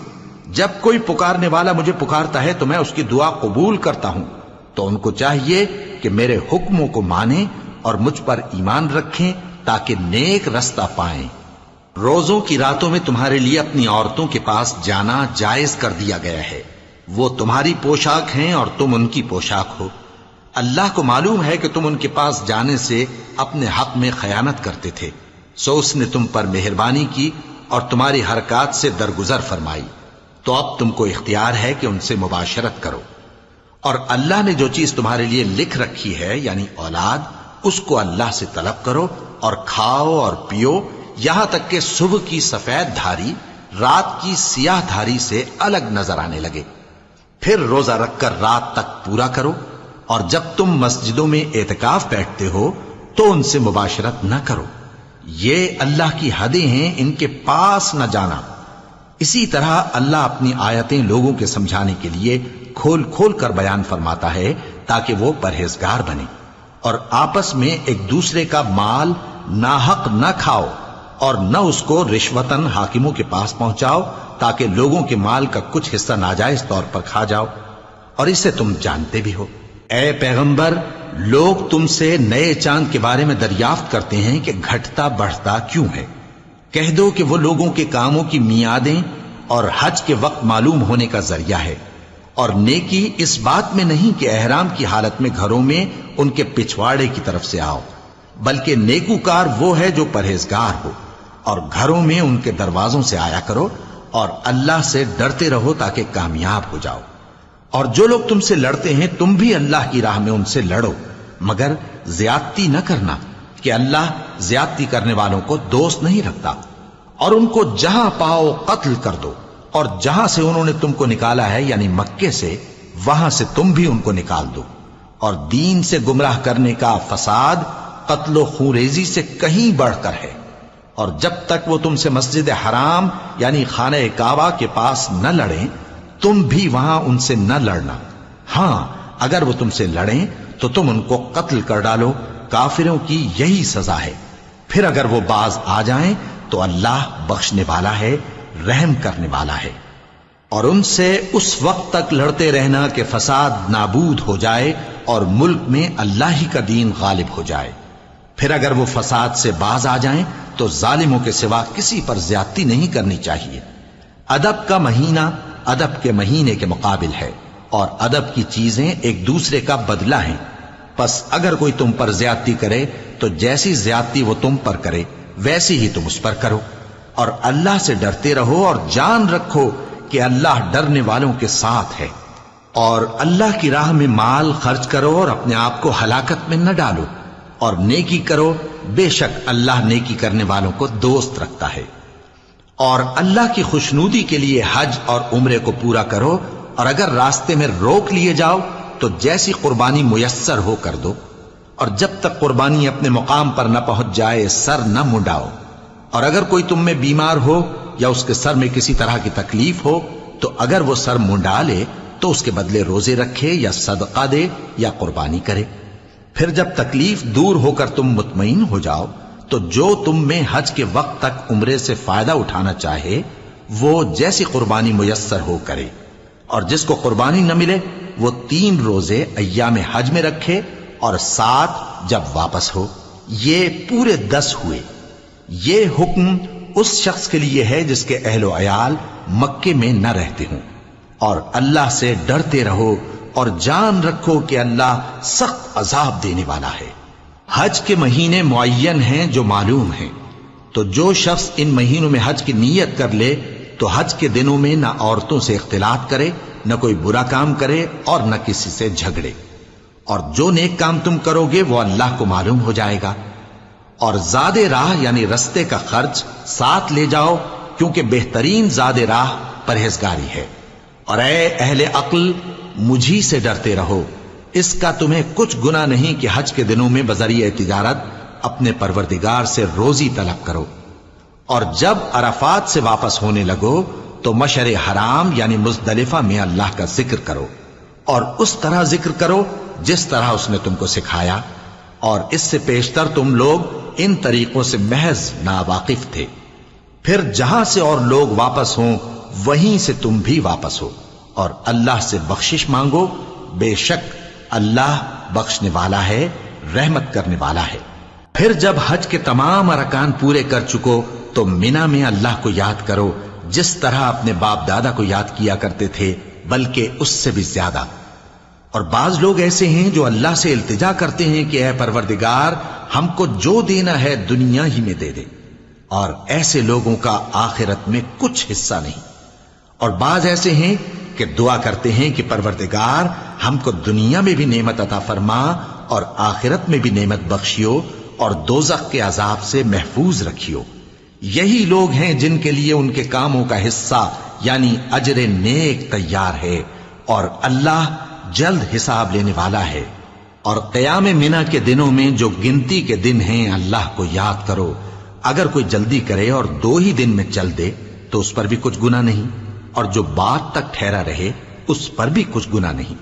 جب کوئی پکارنے والا مجھے پکارتا ہے تو میں اس کی دعا قبول کرتا ہوں۔ تو ان کو چاہیے کہ میرے حکموں کو مانیں اور مجھ پر ایمان رکھیں تاکہ نیک رستہ پائیں۔ روزوں کی راتوں میں تمہارے لیے اپنی عورتوں کے پاس جانا جائز کر دیا گیا ہے، وہ تمہاری پوشاک ہیں اور تم ان کی پوشاک ہو۔ اللہ کو معلوم ہے کہ تم ان کے پاس جانے سے اپنے حق میں خیانت کرتے تھے، سو اس نے تم پر مہربانی کی اور تمہاری حرکات سے درگزر فرمائی، تو اب تم کو اختیار ہے کہ ان سے مباشرت کرو۔ اور اللہ نے جو چیز تمہارے لیے لکھ رکھی ہے یعنی اولاد، اس کو اللہ سے طلب کرو اور کھاؤ اور پیو، یہاں تک کہ صبح کی سفید دھاری رات کی سیاہ دھاری سے الگ نظر آنے لگے۔ پھر روزہ رکھ کر رات تک پورا کرو، اور جب تم مسجدوں میں اعتکاف بیٹھتے ہو تو ان سے مباشرت نہ کرو، یہ اللہ کی حدیں ہیں، ان کے پاس نہ جانا۔ اسی طرح اللہ اپنی آیتیں لوگوں کے سمجھانے کے لیے کھول کھول کر بیان فرماتا ہے تاکہ وہ پرہیزگار بنے۔ اور آپس میں ایک دوسرے کا مال ناحق نہ کھاؤ، اور نہ اس کو رشوتاً حاکموں کے پاس پہنچاؤ تاکہ لوگوں کے مال کا کچھ حصہ ناجائز طور پر کھا جاؤ، اور اسے تم جانتے بھی ہو۔ اے پیغمبر، لوگ تم سے نئے چاند کے بارے میں دریافت کرتے ہیں کہ گھٹتا بڑھتا کیوں ہے۔ کہہ دو کہ وہ لوگوں کے کاموں کی میعادیں اور حج کے وقت معلوم ہونے کا ذریعہ ہے، اور نیکی اس بات میں نہیں کہ احرام کی حالت میں گھروں میں ان کے پچھواڑے کی طرف سے آؤ، بلکہ نیکوکار وہ ہے جو پرہیزگار ہو، اور گھروں میں ان کے دروازوں سے آیا کرو، اور اللہ سے ڈرتے رہو تاکہ کامیاب ہو جاؤ۔ اور جو لوگ تم سے لڑتے ہیں تم بھی اللہ کی راہ میں ان سے لڑو، مگر زیادتی نہ کرنا، کہ اللہ زیادتی کرنے والوں کو دوست نہیں رکھتا۔ اور ان کو جہاں پاؤ قتل کر دو، اور جہاں سے انہوں نے تم کو نکالا ہے یعنی مکے سے، وہاں سے تم بھی ان کو نکال دو۔ اور دین سے گمراہ کرنے کا فساد قتل و خونریزی سے کہیں بڑھ کر ہے۔ اور جب تک وہ تم سے مسجد حرام یعنی خانہ کعبہ کے پاس نہ لڑیں تم بھی وہاں ان سے نہ لڑنا۔ ہاں اگر وہ تم سے لڑیں تو تم ان کو قتل کر ڈالو، کافروں کی یہی سزا ہے۔ پھر اگر وہ باز آ جائیں تو اللہ بخشنے والا ہے، رحم کرنے والا ہے۔ اور ان سے اس وقت تک لڑتے رہنا کہ فساد نابود ہو جائے اور ملک میں اللہ ہی کا دین غالب ہو جائے۔ پھر اگر وہ فساد سے باز آ جائیں تو ظالموں کے سوا کسی پر زیادتی نہیں کرنی چاہیے۔ ادب کا مہینہ ادب کے مہینے کے مقابل ہے، اور ادب کی چیزیں ایک دوسرے کا بدلہ ہیں۔ پس اگر کوئی تم پر زیادتی کرے تو جیسی زیادتی وہ تم پر کرے ویسی ہی تم اس پر کرو، اور اللہ سے ڈرتے رہو، اور جان رکھو کہ اللہ ڈرنے والوں کے ساتھ ہے۔ اور اللہ کی راہ میں مال خرچ کرو اور اپنے آپ کو ہلاکت میں نہ ڈالو، اور نیکی کرو، بے شک اللہ نیکی کرنے والوں کو دوست رکھتا ہے۔ اور اللہ کی خوشنودی کے لیے حج اور عمرے کو پورا کرو، اور اگر راستے میں روک لیے جاؤ تو جیسی قربانی میسر ہو کر دو، اور جب تک قربانی اپنے مقام پر نہ پہنچ جائے سر نہ منڈاؤ۔ اور اگر کوئی تم میں بیمار ہو یا اس کے سر میں کسی طرح کی تکلیف ہو تو اگر وہ سر منڈا لے تو اس کے بدلے روزے رکھے یا صدقہ دے یا قربانی کرے۔ پھر جب تکلیف دور ہو کر تم مطمئن ہو جاؤ تو جو تم میں حج کے وقت تک عمرے سے فائدہ اٹھانا چاہے وہ جیسی قربانی میسر ہو کرے، اور جس کو قربانی نہ ملے وہ 3 روزے ایام حج میں رکھے اور 7 جب واپس ہو، یہ پورے 10 ہوئے۔ یہ حکم اس شخص کے لیے ہے جس کے اہل و عیال مکے میں نہ رہتے ہوں۔ اور اللہ سے ڈرتے رہو اور جان رکھو کہ اللہ سخت عذاب دینے والا ہے۔ حج کے مہینے معین ہیں جو معلوم ہیں، تو جو شخص ان مہینوں میں حج کی نیت کر لے تو حج کے دنوں میں نہ عورتوں سے اختلاط کرے، نہ کوئی برا کام کرے اور نہ کسی سے جھگڑے۔ اور جو نیک کام تم کرو گے وہ اللہ کو معلوم ہو جائے گا۔ اور زاد راہ یعنی رستے کا خرچ ساتھ لے جاؤ، کیونکہ بہترین زاد راہ پرہیزگاری ہے۔ اور اے اہل عقل مجھی سے ڈرتے رہو، اس کا تمہیں کچھ گناہ نہیں کہ حج کے دنوں میں بذریعہ تجارت اپنے پروردگار سے روزی طلب کرو۔ اور جب عرفات سے واپس ہونے لگو تو مشعر حرام یعنی مزدلفہ میں اللہ کا ذکر کرو، اور اس طرح ذکر کرو جس طرح اس نے تم کو سکھایا، اور اس سے پیشتر تم لوگ ان طریقوں سے محض ناواقف تھے۔ پھر جہاں سے اور لوگ واپس ہوں وہیں سے تم بھی واپس ہو، اور اللہ سے بخشش مانگو، بے شک اللہ بخشنے والا ہے، رحمت کرنے والا ہے۔ پھر جب حج کے تمام ارکان پورے کر چکو تو مینا میں اللہ کو یاد کرو جس طرح اپنے باپ دادا کو یاد کیا کرتے تھے، بلکہ اس سے بھی زیادہ۔ اور بعض لوگ ایسے ہیں جو اللہ سے التجا کرتے ہیں کہ اے پروردگار ہم کو جو دینا ہے دنیا ہی میں دے دے، اور ایسے لوگوں کا آخرت میں کچھ حصہ نہیں۔ اور بعض ایسے ہیں کہ دعا کرتے ہیں کہ پروردگار ہم کو دنیا میں بھی نعمت عطا فرما اور آخرت میں بھی نعمت بخشیو اور دوزخ کے عذاب سے محفوظ رکھیو۔ یہی لوگ ہیں جن کے لیے ان کے کاموں کا حصہ یعنی اجر نیک تیار ہے، اور اللہ جلد حساب لینے والا ہے۔ اور قیام منی کے دنوں میں جو گنتی کے دن ہیں اللہ کو یاد کرو۔ اگر کوئی جلدی کرے اور 2 ہی دن میں چل دے تو اس پر بھی کچھ گناہ نہیں، اور جو بات تک ٹھہرا رہے اس پر بھی کچھ گناہ نہیں۔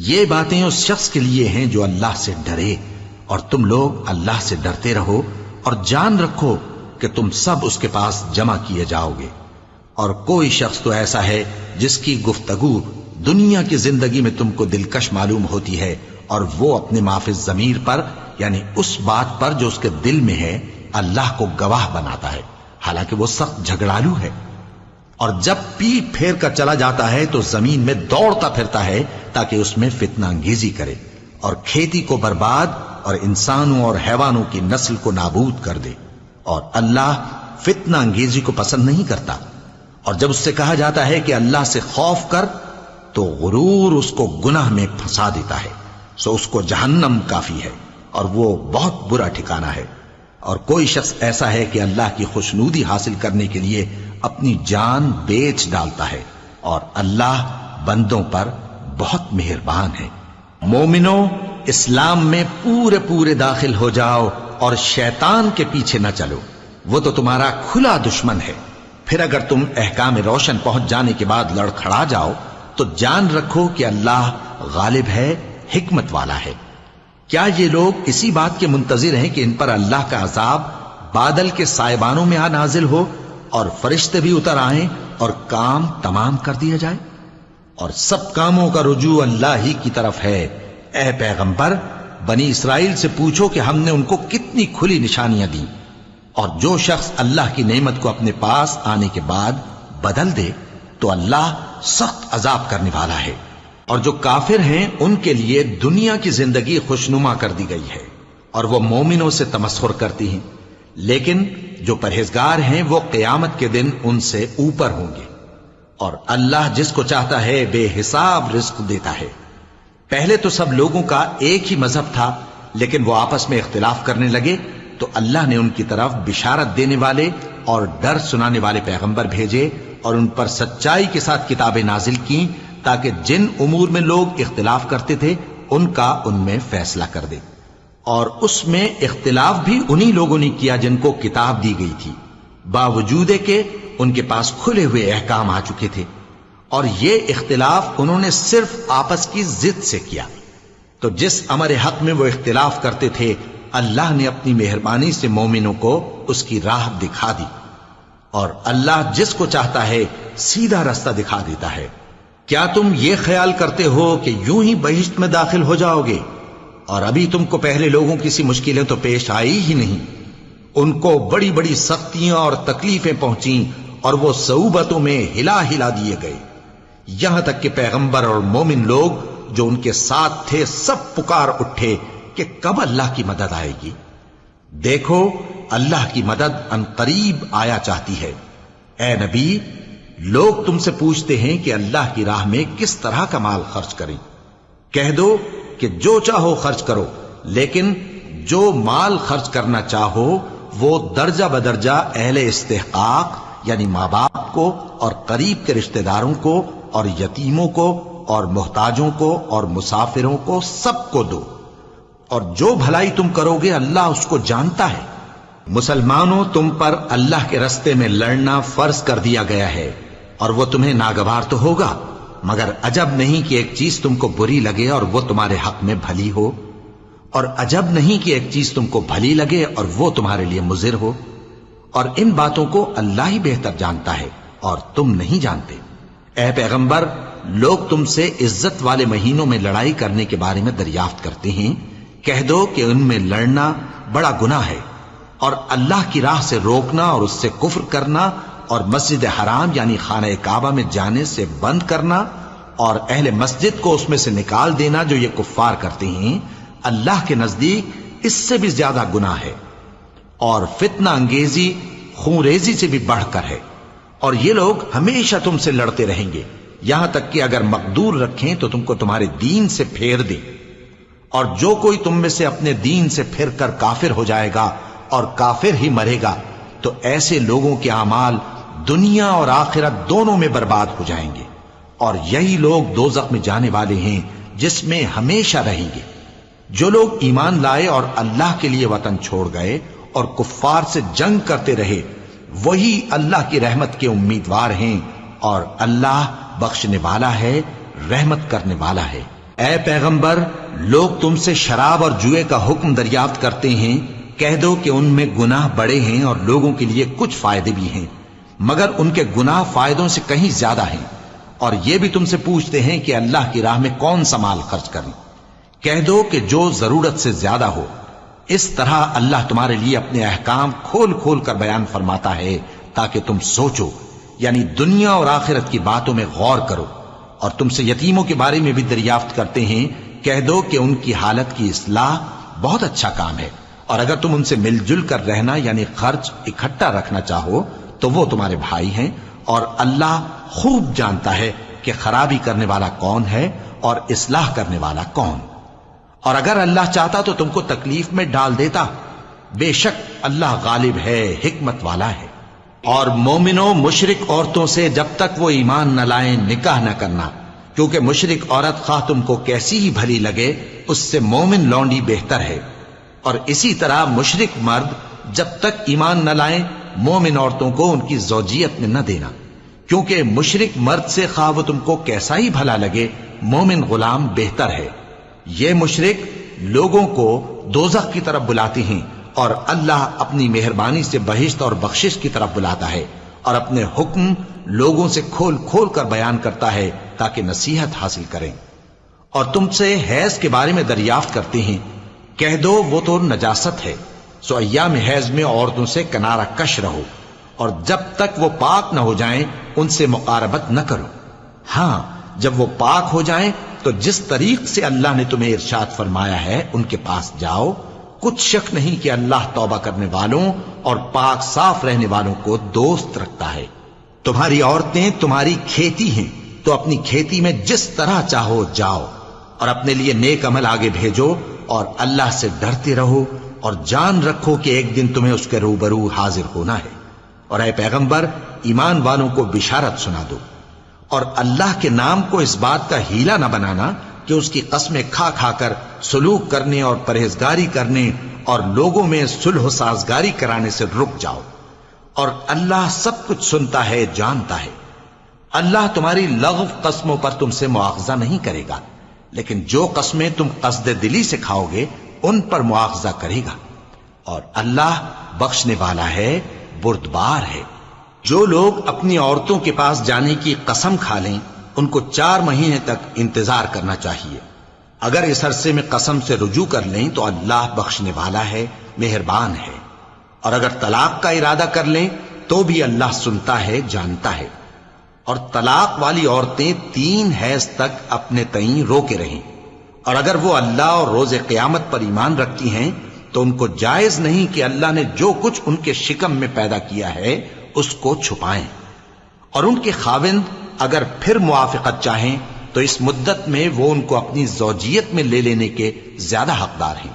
یہ باتیں اس شخص کے لیے ہیں جو اللہ سے ڈرے، اور تم لوگ اللہ سے ڈرتے رہو اور جان رکھو کہ تم سب اس کے پاس جمع کیے جاؤ گے۔ اور کوئی شخص تو ایسا ہے جس کی گفتگو دنیا کی زندگی میں تم کو دلکش معلوم ہوتی ہے اور وہ اپنے معافی ضمیر پر یعنی اس بات پر جو اس کے دل میں ہے اللہ کو گواہ بناتا ہے، حالانکہ وہ سخت جھگڑالو ہے۔ اور جب پیٹ پھیر کر چلا جاتا ہے تو زمین میں دوڑتا پھرتا ہے تاکہ اس میں فتنہ انگیزی کرے اور کھیتی کو برباد اور انسانوں اور حیوانوں کی نسل کو نابود کر دے، اور اللہ فتنہ انگیزی کو پسند نہیں کرتا۔ اور جب اس سے کہا جاتا ہے کہ اللہ سے خوف کر تو غرور اس کو گناہ میں پھنسا دیتا ہے، سو اس کو جہنم کافی ہے اور وہ بہت برا ٹھکانہ ہے۔ اور کوئی شخص ایسا ہے کہ اللہ کی خوشنودی حاصل کرنے کے لیے اپنی جان بیچ ڈالتا ہے، اور اللہ بندوں پر بہت مہربان ہے۔ مومنو، اسلام میں پورے پورے داخل ہو جاؤ اور شیطان کے پیچھے نہ چلو، وہ تو تمہارا کھلا دشمن ہے۔ پھر اگر تم احکام روشن پہنچ جانے کے بعد لڑکھڑا جاؤ تو جان رکھو کہ اللہ غالب ہے، حکمت والا ہے۔ کیا یہ لوگ اسی بات کے منتظر ہیں کہ ان پر اللہ کا عذاب بادل کے سائبانوں میں آ نازل ہو اور فرشتے بھی اتر آئیں اور کام تمام کر دیا جائے؟ اور سب کاموں کا رجوع اللہ ہی کی طرف ہے۔ اے پیغمبر، بنی اسرائیل سے پوچھو کہ ہم نے ان کو کتنی کھلی نشانیاں دیں، اور جو شخص اللہ کی نعمت کو اپنے پاس آنے کے بعد بدل دے تو اللہ سخت عذاب کرنے والا ہے۔ اور جو کافر ہیں ان کے لیے دنیا کی زندگی خوشنما کر دی گئی ہے اور وہ مومنوں سے تمسخر کرتی ہیں، لیکن جو پرہیزگار ہیں وہ قیامت کے دن ان سے اوپر ہوں گے۔ اور اللہ جس کو چاہتا ہے بے حساب رزق دیتا ہے۔ پہلے تو سب لوگوں کا ایک ہی مذہب تھا، لیکن وہ آپس میں اختلاف کرنے لگے تو اللہ نے ان کی طرف بشارت دینے والے اور ڈر سنانے والے پیغمبر بھیجے اور ان پر سچائی کے ساتھ کتابیں نازل کی تاکہ جن امور میں لوگ اختلاف کرتے تھے ان کا ان میں فیصلہ کر دے۔ اور اس میں اختلاف بھی انہی لوگوں نے کیا جن کو کتاب دی گئی تھی، باوجود کہ ان کے پاس کھلے ہوئے احکام آ چکے تھے، اور یہ اختلاف انہوں نے صرف آپس کی ضد سے کیا۔ تو جس امر حق میں وہ اختلاف کرتے تھے اللہ نے اپنی مہربانی سے مومنوں کو اس کی راہ دکھا دی، اور اللہ جس کو چاہتا ہے سیدھا رستہ دکھا دیتا ہے۔ کیا تم یہ خیال کرتے ہو کہ یوں ہی بہشت میں داخل ہو جاؤ گے، اور ابھی تم کو پہلے لوگوں کی سی مشکلیں تو پیش آئی ہی نہیں؟ ان کو بڑی بڑی سختیاں اور تکلیفیں پہنچیں اور وہ صعوبتوں میں ہلا ہلا دیے گئے، یہاں تک کہ پیغمبر اور مومن لوگ جو ان کے ساتھ تھے سب پکار اٹھے کہ کب اللہ کی مدد آئے گی۔ دیکھو اللہ کی مدد ان قریب آیا چاہتی ہے۔ اے نبی، لوگ تم سے پوچھتے ہیں کہ اللہ کی راہ میں کس طرح کا مال خرچ کریں۔ کہہ دو کہ جو چاہو خرچ کرو، لیکن جو مال خرچ کرنا چاہو وہ درجہ بدرجہ اہل استحقاق یعنی ماں باپ کو اور قریب کے رشتہ داروں کو اور یتیموں کو اور محتاجوں کو اور مسافروں کو سب کو دو، اور جو بھلائی تم کرو گے اللہ اس کو جانتا ہے۔ مسلمانوں، تم پر اللہ کے رستے میں لڑنا فرض کر دیا گیا ہے، اور وہ تمہیں ناگوار تو ہوگا، مگر عجب نہیں کہ ایک چیز تم کو بری لگے اور وہ تمہارے حق میں بھلی ہو، اور عجب نہیں کہ ایک چیز تم کو بھلی لگے اور وہ تمہارے لیے مضر ہو، اور ان باتوں کو اللہ ہی بہتر جانتا ہے اور تم نہیں جانتے۔ اے پیغمبر، لوگ تم سے عزت والے مہینوں میں لڑائی کرنے کے بارے میں دریافت کرتے ہیں، کہہ دو کہ ان میں لڑنا بڑا گناہ ہے، اور اللہ کی راہ سے روکنا اور اس سے کفر کرنا اور مسجد حرام یعنی خانہ کعبہ میں جانے سے بند کرنا اور اہل مسجد کو اس میں سے نکال دینا جو یہ کفار کرتے ہیں، اللہ کے نزدیک اس سے بھی زیادہ گناہ ہے، اور فتنہ انگیزی خون ریزی سے بھی بڑھ کر ہے۔ اور یہ لوگ ہمیشہ تم سے لڑتے رہیں گے، یہاں تک کہ اگر مقدور رکھیں تو تم کو تمہارے دین سے پھیر دیں، اور جو کوئی تم میں سے اپنے دین سے پھر کر کافر ہو جائے گا اور کافر ہی مرے گا تو ایسے لوگوں کے اعمال دنیا اور آخرت دونوں میں برباد ہو جائیں گے، اور یہی لوگ دوزخ میں جانے والے ہیں جس میں ہمیشہ رہیں گے۔ جو لوگ ایمان لائے اور اللہ کے لیے وطن چھوڑ گئے اور کفار سے جنگ کرتے رہے وہی اللہ کی رحمت کے امیدوار ہیں، اور اللہ بخشنے والا ہے، رحمت کرنے والا ہے۔ اے پیغمبر، لوگ تم سے شراب اور جوئے کا حکم دریافت کرتے ہیں، کہہ دو کہ ان میں گناہ بڑے ہیں اور لوگوں کے لیے کچھ فائدے بھی ہیں، مگر ان کے گناہ فائدوں سے کہیں زیادہ ہیں۔ اور یہ بھی تم سے پوچھتے ہیں کہ اللہ کی راہ میں کون سا مال خرچ کریں، کہہ دو کہ جو ضرورت سے زیادہ ہو. اس طرح اللہ تمہارے لیے اپنے احکام کھول کھول کر بیان فرماتا ہے تاکہ تم سوچو، یعنی دنیا اور آخرت کی باتوں میں غور کرو. اور تم سے یتیموں کے بارے میں بھی دریافت کرتے ہیں، کہہ دو کہ ان کی حالت کی اصلاح بہت اچھا کام ہے، اور اگر تم ان سے مل جل کر رہنا یعنی خرچ اکٹھا رکھنا چاہو تو وہ تمہارے بھائی ہیں، اور اللہ خوب جانتا ہے کہ خرابی کرنے والا کون ہے اور اصلاح کرنے والا کون. اور اگر اللہ چاہتا تو تم کو تکلیف میں ڈال دیتا، بے شک اللہ غالب ہے، حکمت والا ہے. اور مومنوں مشرک عورتوں سے جب تک وہ ایمان نہ لائیں نکاح نہ کرنا، کیونکہ مشرک عورت خواہ تم کو کیسی ہی بھلی لگے اس سے مومن لونڈی بہتر ہے. اور اسی طرح مشرک مرد جب تک ایمان نہ لائیں مومن عورتوں کو ان کی زوجیت میں نہ دینا، کیونکہ مشرک مرد سے خواہ وہ تم کو کیسا ہی بھلا لگے مومن غلام بہتر ہے. یہ مشرک لوگوں کو دوزخ کی طرف بلاتے ہیں، اور اللہ اپنی مہربانی سے بہشت اور بخشش کی طرف بلاتا ہے، اور اپنے حکم لوگوں سے کھول کھول کر بیان کرتا ہے تاکہ نصیحت حاصل کریں. اور تم سے حیض کے بارے میں دریافت کرتے ہیں، کہہ دو وہ تو نجاست ہے، سو ایام حیض میں عورتوں سے کنارہ کش رہو، اور جب تک وہ پاک نہ ہو جائیں ان سے مقاربت نہ کرو. ہاں جب وہ پاک ہو جائیں تو جس طریق سے اللہ نے تمہیں ارشاد فرمایا ہے ان کے پاس جاؤ. کچھ شک نہیں کہ اللہ توبہ کرنے والوں اور پاک صاف رہنے والوں کو دوست رکھتا ہے. تمہاری عورتیں تمہاری کھیتی ہیں، تو اپنی کھیتی میں جس طرح چاہو جاؤ، اور اپنے لیے نیک عمل آگے بھیجو، اور اللہ سے ڈرتے رہو، اور جان رکھو کہ ایک دن تمہیں اس کے روبرو حاضر ہونا ہے. اور اے پیغمبر ایمان والوں کو بشارت سنا دو، اور اللہ کے نام کو اس بات کا ہیلہ نہ بنانا کہ اس کی قسمیں کھا کھا کر سلوک کرنے اور پرہیزگاری کرنے اور لوگوں میں صلح و سازگاری کرانے سے رک جاؤ. اور اللہ سب کچھ سنتا ہے، جانتا ہے. اللہ تمہاری لغو قسموں پر تم سے مواخذہ نہیں کرے گا، لیکن جو قسمیں تم قصد دلی سے کھاؤ گے ان پر مواخذہ کرے گا. اور اللہ بخشنے والا ہے، بردبار ہے. جو لوگ اپنی عورتوں کے پاس جانے کی قسم کھا لیں ان کو 4 مہینے تک انتظار کرنا چاہیے. اگر اس عرصے میں قسم سے رجوع کر لیں تو اللہ بخشنے والا ہے، مہربان ہے. اور اگر طلاق کا ارادہ کر لیں تو بھی اللہ سنتا ہے، جانتا ہے. اور طلاق والی عورتیں 3 حیض تک اپنے تئیں روکے رہیں، اور اگر وہ اللہ اور روز قیامت پر ایمان رکھتی ہیں تو ان کو جائز نہیں کہ اللہ نے جو کچھ ان کے شکم میں پیدا کیا ہے اس کو چھپائیں. اور ان کے خاوند اگر پھر موافقت چاہیں تو اس مدت میں وہ ان کو اپنی زوجیت میں لے لینے کے زیادہ حقدار ہیں.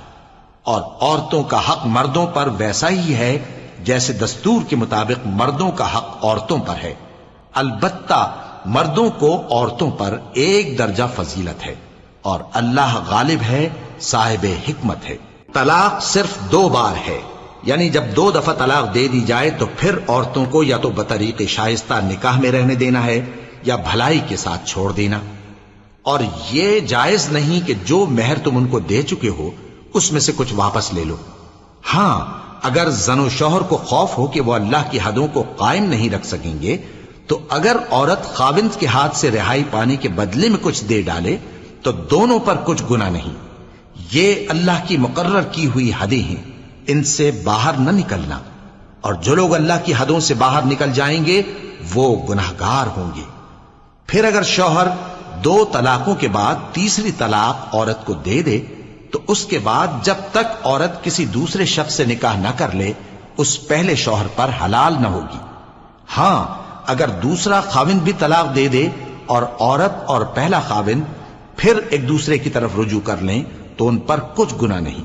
اور عورتوں کا حق مردوں پر ویسا ہی ہے جیسے دستور کے مطابق مردوں کا حق عورتوں پر ہے. البتہ مردوں کو عورتوں پر 1 درجہ فضیلت ہے، اور اللہ غالب ہے، صاحب حکمت ہے. طلاق صرف 2 بار ہے، یعنی جب 2 دفعہ طلاق دے دی جائے تو پھر عورتوں کو یا تو بطریق شائستہ نکاح میں رہنے دینا ہے یا بھلائی کے ساتھ چھوڑ دینا. اور یہ جائز نہیں کہ جو مہر تم ان کو دے چکے ہو اس میں سے کچھ واپس لے لو. ہاں اگر زن و شوہر کو خوف ہو کہ وہ اللہ کی حدوں کو قائم نہیں رکھ سکیں گے تو اگر عورت خاوند کے ہاتھ سے رہائی پانے کے بدلے میں کچھ دے ڈالے تو دونوں پر کچھ گناہ نہیں. یہ اللہ کی مقرر کی ہوئی حدیں ہیں، ان سے باہر نہ نکلنا. اور جو لوگ اللہ کی حدوں سے باہر نکل جائیں گے وہ گناہگار ہوں گے. پھر اگر شوہر 2 طلاقوں کے بعد تیسری طلاق عورت کو دے دے تو اس کے بعد جب تک عورت کسی دوسرے شخص سے نکاح نہ کر لے اس پہلے شوہر پر حلال نہ ہوگی. ہاں اگر دوسرا خاوند بھی طلاق دے دے اور عورت اور پہلا خاوند پھر ایک دوسرے کی طرف رجوع کر لیں تو ان پر کچھ گناہ نہیں،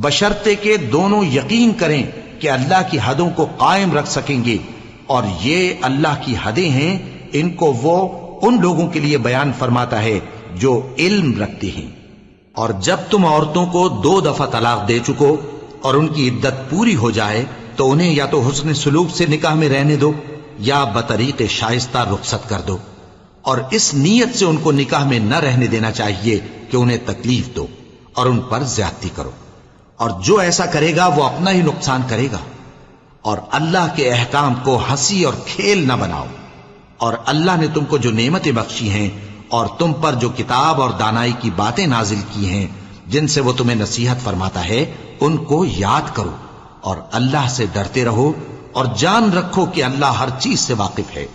بشرطے کہ دونوں یقین کریں کہ اللہ کی حدوں کو قائم رکھ سکیں گے. اور یہ اللہ کی حدیں ہیں، ان کو وہ ان لوگوں کے لیے بیان فرماتا ہے جو علم رکھتے ہیں. اور جب تم عورتوں کو 2 دفعہ طلاق دے چکو اور ان کی عدت پوری ہو جائے تو انہیں یا تو حسن سلوک سے نکاح میں رہنے دو یا بطریق شائستہ رخصت کر دو. اور اس نیت سے ان کو نکاح میں نہ رہنے دینا چاہیے کہ انہیں تکلیف دو اور ان پر زیادتی کرو. اور جو ایسا کرے گا وہ اپنا ہی نقصان کرے گا. اور اللہ کے احکام کو ہنسی اور کھیل نہ بناؤ. اور اللہ نے تم کو جو نعمتیں بخشی ہیں اور تم پر جو کتاب اور دانائی کی باتیں نازل کی ہیں جن سے وہ تمہیں نصیحت فرماتا ہے ان کو یاد کرو، اور اللہ سے ڈرتے رہو، اور جان رکھو کہ اللہ ہر چیز سے واقف ہے۔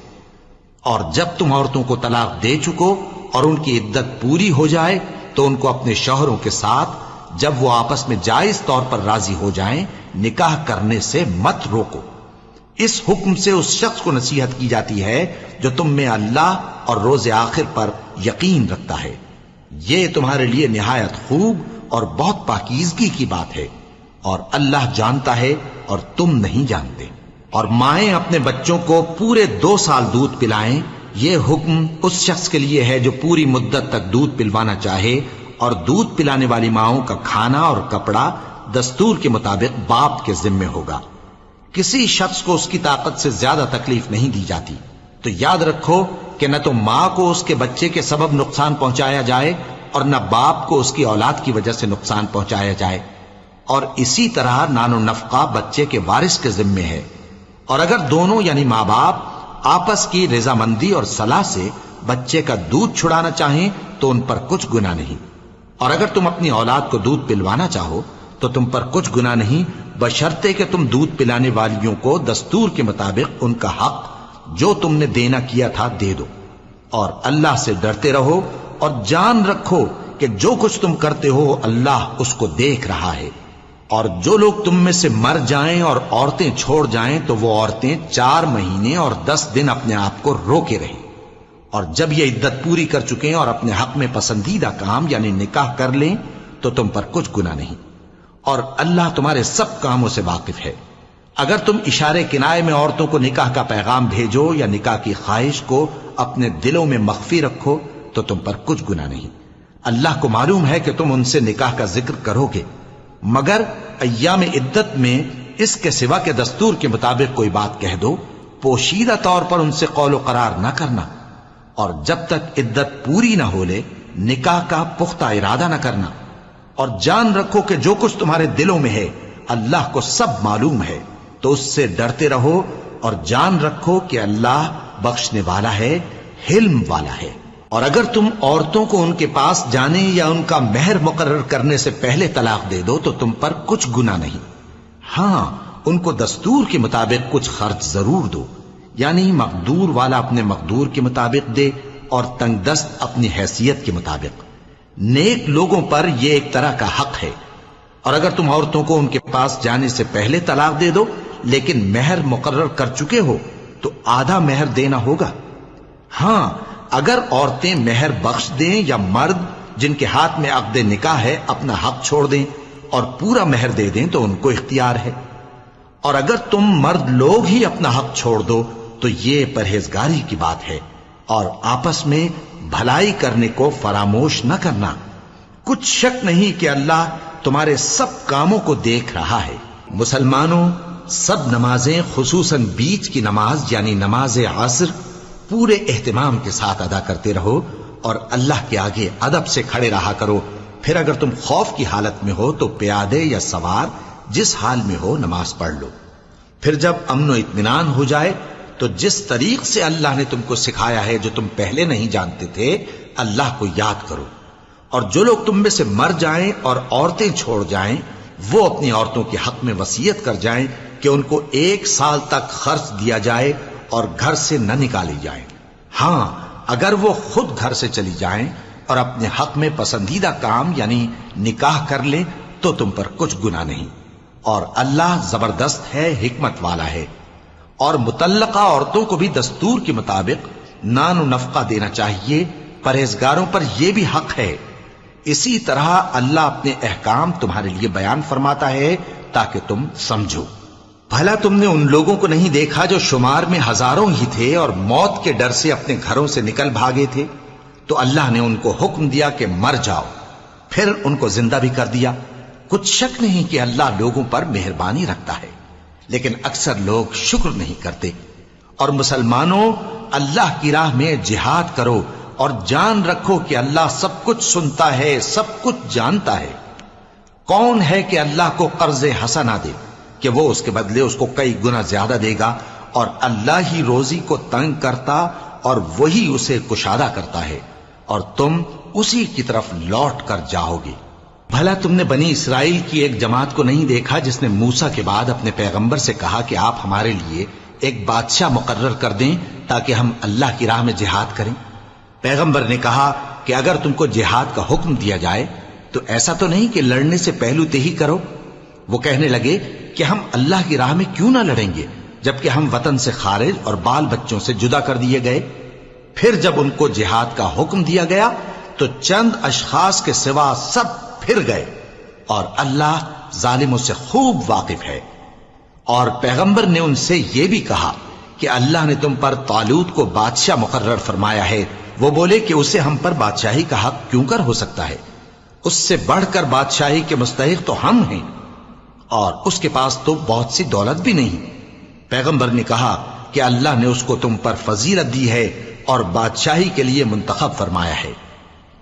اور جب تم عورتوں کو طلاق دے چکو اور ان کی عدت پوری ہو جائے تو ان کو اپنے شوہروں کے ساتھ جب وہ آپس میں جائز طور پر راضی ہو جائیں نکاح کرنے سے مت روکو۔ اس حکم سے اس شخص کو نصیحت کی جاتی ہے جو تم میں اللہ اور روز آخر پر یقین رکھتا ہے، یہ تمہارے لیے نہایت خوب اور بہت پاکیزگی کی بات ہے، اور اللہ جانتا ہے اور تم نہیں جانتے۔ اور مائیں اپنے بچوں کو پورے 2 سال دودھ پلائیں، یہ حکم اس شخص کے لیے ہے جو پوری مدت تک دودھ پلوانا چاہے، اور دودھ پلانے والی ماؤں کا کھانا اور کپڑا دستور کے مطابق باپ کے ذمے ہوگا۔ کسی شخص کو اس کی طاقت سے زیادہ تکلیف نہیں دی جاتی، تو یاد رکھو کہ نہ تو ماں کو اس کے بچے کے سبب نقصان پہنچایا جائے اور نہ باپ کو اس کی اولاد کی وجہ سے نقصان پہنچایا جائے، اور اسی طرح نان و نفقہ بچے کے وارث کے ذمے ہے۔ اور اگر دونوں یعنی ماں باپ آپس کی رضامندی اور صلاح سے بچے کا دودھ چھڑانا چاہیں تو ان پر کچھ گناہ نہیں، اور اگر تم اپنی اولاد کو دودھ پلوانا چاہو تو تم پر کچھ گناہ نہیں، بشرطے کہ تم دودھ پلانے والیوں کو دستور کے مطابق ان کا حق جو تم نے دینا کیا تھا دے دو۔ اور اللہ سے ڈرتے رہو اور جان رکھو کہ جو کچھ تم کرتے ہو اللہ اس کو دیکھ رہا ہے۔ اور جو لوگ تم میں سے مر جائیں اور عورتیں چھوڑ جائیں تو وہ عورتیں 4 مہینے اور 10 دن اپنے آپ کو روکے رہیں، اور جب یہ عدت پوری کر چکیں اور اپنے حق میں پسندیدہ کام یعنی نکاح کر لیں تو تم پر کچھ گناہ نہیں، اور اللہ تمہارے سب کاموں سے واقف ہے۔ اگر تم اشارے کنائے میں عورتوں کو نکاح کا پیغام بھیجو یا نکاح کی خواہش کو اپنے دلوں میں مخفی رکھو تو تم پر کچھ گناہ نہیں۔ اللہ کو معلوم ہے کہ تم ان سے نکاح کا ذکر کرو گے، مگر ایام عدت میں اس کے سوا کے دستور کے مطابق کوئی بات کہہ دو، پوشیدہ طور پر ان سے قول و قرار نہ کرنا، اور جب تک عدت پوری نہ ہو لے نکاح کا پختہ ارادہ نہ کرنا۔ اور جان رکھو کہ جو کچھ تمہارے دلوں میں ہے اللہ کو سب معلوم ہے، تو اس سے ڈرتے رہو اور جان رکھو کہ اللہ بخشنے والا ہے، حلم والا ہے۔ اور اگر تم عورتوں کو ان کے پاس جانے یا ان کا مہر مقرر کرنے سے پہلے طلاق دے دو تو تم پر کچھ گناہ نہیں، ہاں ان کو دستور کے مطابق کچھ خرچ ضرور دو، یعنی مقدور والا اپنے مقدور کے مطابق دے اور تنگ دست اپنی حیثیت کے مطابق۔ نیک لوگوں پر یہ ایک طرح کا حق ہے۔ اور اگر تم عورتوں کو ان کے پاس جانے سے پہلے طلاق دے دو لیکن مہر مقرر کر چکے ہو تو آدھا مہر دینا ہوگا۔ ہاں اگر عورتیں مہر بخش دیں یا مرد جن کے ہاتھ میں عقد نکاح ہے اپنا حق چھوڑ دیں اور پورا مہر دے دیں تو ان کو اختیار ہے۔ اور اگر تم مرد لوگ ہی اپنا حق چھوڑ دو تو یہ پرہیزگاری کی بات ہے، اور آپس میں بھلائی کرنے کو فراموش نہ کرنا۔ کچھ شک نہیں کہ اللہ تمہارے سب کاموں کو دیکھ رہا ہے۔ مسلمانوں، سب نمازیں خصوصاً بیچ کی نماز یعنی نماز عصر پورے اہتمام کے ساتھ ادا کرتے رہو، اور اللہ کے آگے ادب سے کھڑے رہا کرو۔ پھر اگر تم خوف کی حالت میں ہو تو پیادے یا سوار جس حال میں ہو نماز پڑھ لو۔ پھر جب امن و اطمینان ہو جائے تو جس طریق سے اللہ نے تم کو سکھایا ہے جو تم پہلے نہیں جانتے تھے اللہ کو یاد کرو۔ اور جو لوگ تم میں سے مر جائیں اور عورتیں چھوڑ جائیں وہ اپنی عورتوں کے حق میں وصیت کر جائیں کہ ان کو 1 سال تک خرچ دیا جائے اور گھر سے نہ نکالی جائیں۔ ہاں اگر وہ خود گھر سے چلی جائیں اور اپنے حق میں پسندیدہ کام یعنی نکاح کر لیں تو تم پر کچھ گناہ نہیں، اور اللہ زبردست ہے، حکمت والا ہے۔ اور مطلقہ عورتوں کو بھی دستور کے مطابق نان و نفقہ دینا چاہیے، پرہیزگاروں پر یہ بھی حق ہے۔ اسی طرح اللہ اپنے احکام تمہارے لیے بیان فرماتا ہے تاکہ تم سمجھو۔ بھلا تم نے ان لوگوں کو نہیں دیکھا جو شمار میں ہزاروں ہی تھے اور موت کے ڈر سے اپنے گھروں سے نکل بھاگے تھے؟ تو اللہ نے ان کو حکم دیا کہ مر جاؤ، پھر ان کو زندہ بھی کر دیا۔ کچھ شک نہیں کہ اللہ لوگوں پر مہربانی رکھتا ہے، لیکن اکثر لوگ شکر نہیں کرتے۔ اور مسلمانوں، اللہ کی راہ میں جہاد کرو اور جان رکھو کہ اللہ سب کچھ سنتا ہے، سب کچھ جانتا ہے۔ کون ہے کہ اللہ کو قرض حسنہ دے کہ وہ اس کے بدلے اس کو کئی گنا زیادہ دے گا؟ اور اللہ ہی روزی کو تنگ کرتا اور وہی اسے کشادہ کرتا ہے، اور تم اسی کی طرف لوٹ کر جاؤ گے۔ بھلا تم نے بنی اسرائیل کی ایک جماعت کو نہیں دیکھا جس نے موسیٰ کے بعد اپنے پیغمبر سے کہا کہ آپ ہمارے لیے ایک بادشاہ مقرر کر دیں تاکہ ہم اللہ کی راہ میں جہاد کریں؟ پیغمبر نے کہا کہ اگر تم کو جہاد کا حکم دیا جائے تو ایسا تو نہیں کہ لڑنے سے پہلو تہی کرو۔ وہ کہنے لگے کہ ہم اللہ کی راہ میں کیوں نہ لڑیں گے جبکہ ہم وطن سے خارج اور بال بچوں سے جدا کر دیے گئے۔ پھر جب ان کو جہاد کا حکم دیا گیا تو چند اشخاص کے سوا سب پھر گئے، اور اللہ ظالموں سے خوب واقف ہے۔ اور پیغمبر نے ان سے یہ بھی کہا کہ اللہ نے تم پر طالوت کو بادشاہ مقرر فرمایا ہے۔ وہ بولے کہ اسے ہم پر بادشاہی کا حق کیوں کر ہو سکتا ہے؟ اس سے بڑھ کر بادشاہی کے مستحق تو ہم ہیں، اور اس کے پاس تو بہت سی دولت بھی نہیں۔ پیغمبر نے کہا کہ اللہ نے اس کو تم پر فضیلت دی ہے اور بادشاہی کے لیے منتخب فرمایا ہے۔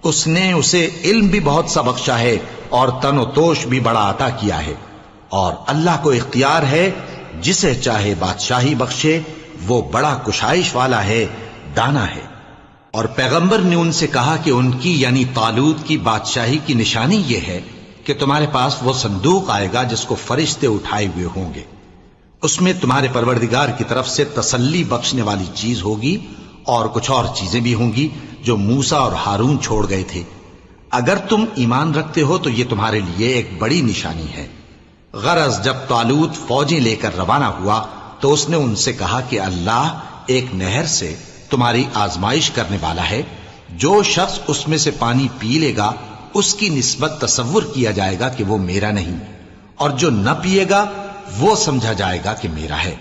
اس نے اسے علم بھی بہت سا بخشا ہے اور تن و توش بھی بڑا عطا کیا ہے، اور اللہ کو اختیار ہے جسے چاہے بادشاہی بخشے، وہ بڑا کشائش والا ہے، دانا ہے۔ اور پیغمبر نے ان سے کہا کہ ان کی یعنی طالوت کی بادشاہی کی نشانی یہ ہے کہ تمہارے پاس وہ صندوق آئے گا جس کو فرشتے اٹھائے ہوئے ہوں گے۔ اس میں تمہارے پروردگار کی طرف سے تسلی بخشنے والی چیز ہوگی اور کچھ اور چیزیں بھی ہوں گی جو موسیٰ اور ہارون چھوڑ گئے تھے۔ اگر تم ایمان رکھتے ہو تو یہ تمہارے لیے ایک بڑی نشانی ہے۔ غرض جب طالوت فوجیں لے کر روانہ ہوا تو اس نے ان سے کہا کہ اللہ ایک نہر سے تمہاری آزمائش کرنے والا ہے، جو شخص اس میں سے پانی پی لے گا اس کی نسبت تصور کیا جائے گا کہ وہ میرا نہیں، اور جو نہ پیے گا وہ سمجھا جائے گا کہ میرا ہے۔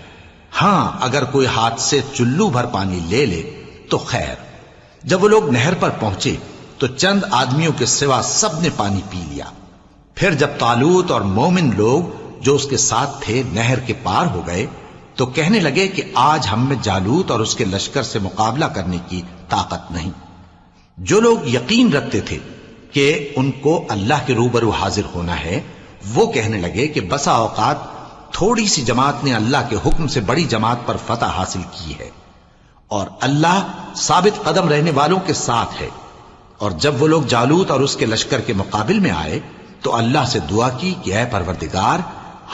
ہاں اگر کوئی ہاتھ سے چلو بھر پانی لے لے تو خیر۔ جب وہ لوگ نہر پر پہنچے تو چند آدمیوں کے سوا سب نے پانی پی لیا۔ پھر جب طالوت اور مومن لوگ جو اس کے ساتھ تھے نہر کے پار ہو گئے تو کہنے لگے کہ آج ہم میں جالوت اور اس کے لشکر سے مقابلہ کرنے کی طاقت نہیں۔ جو لوگ یقین رکھتے تھے کہ ان کو اللہ کے روبرو حاضر ہونا ہے، وہ کہنے لگے کہ بسا اوقات تھوڑی سی جماعت نے اللہ کے حکم سے بڑی جماعت پر فتح حاصل کی ہے، اور اللہ ثابت قدم رہنے والوں کے ساتھ ہے۔ اور جب وہ لوگ جالوت اور اس کے لشکر کے مقابل میں آئے تو اللہ سے دعا کی کہ اے پروردگار،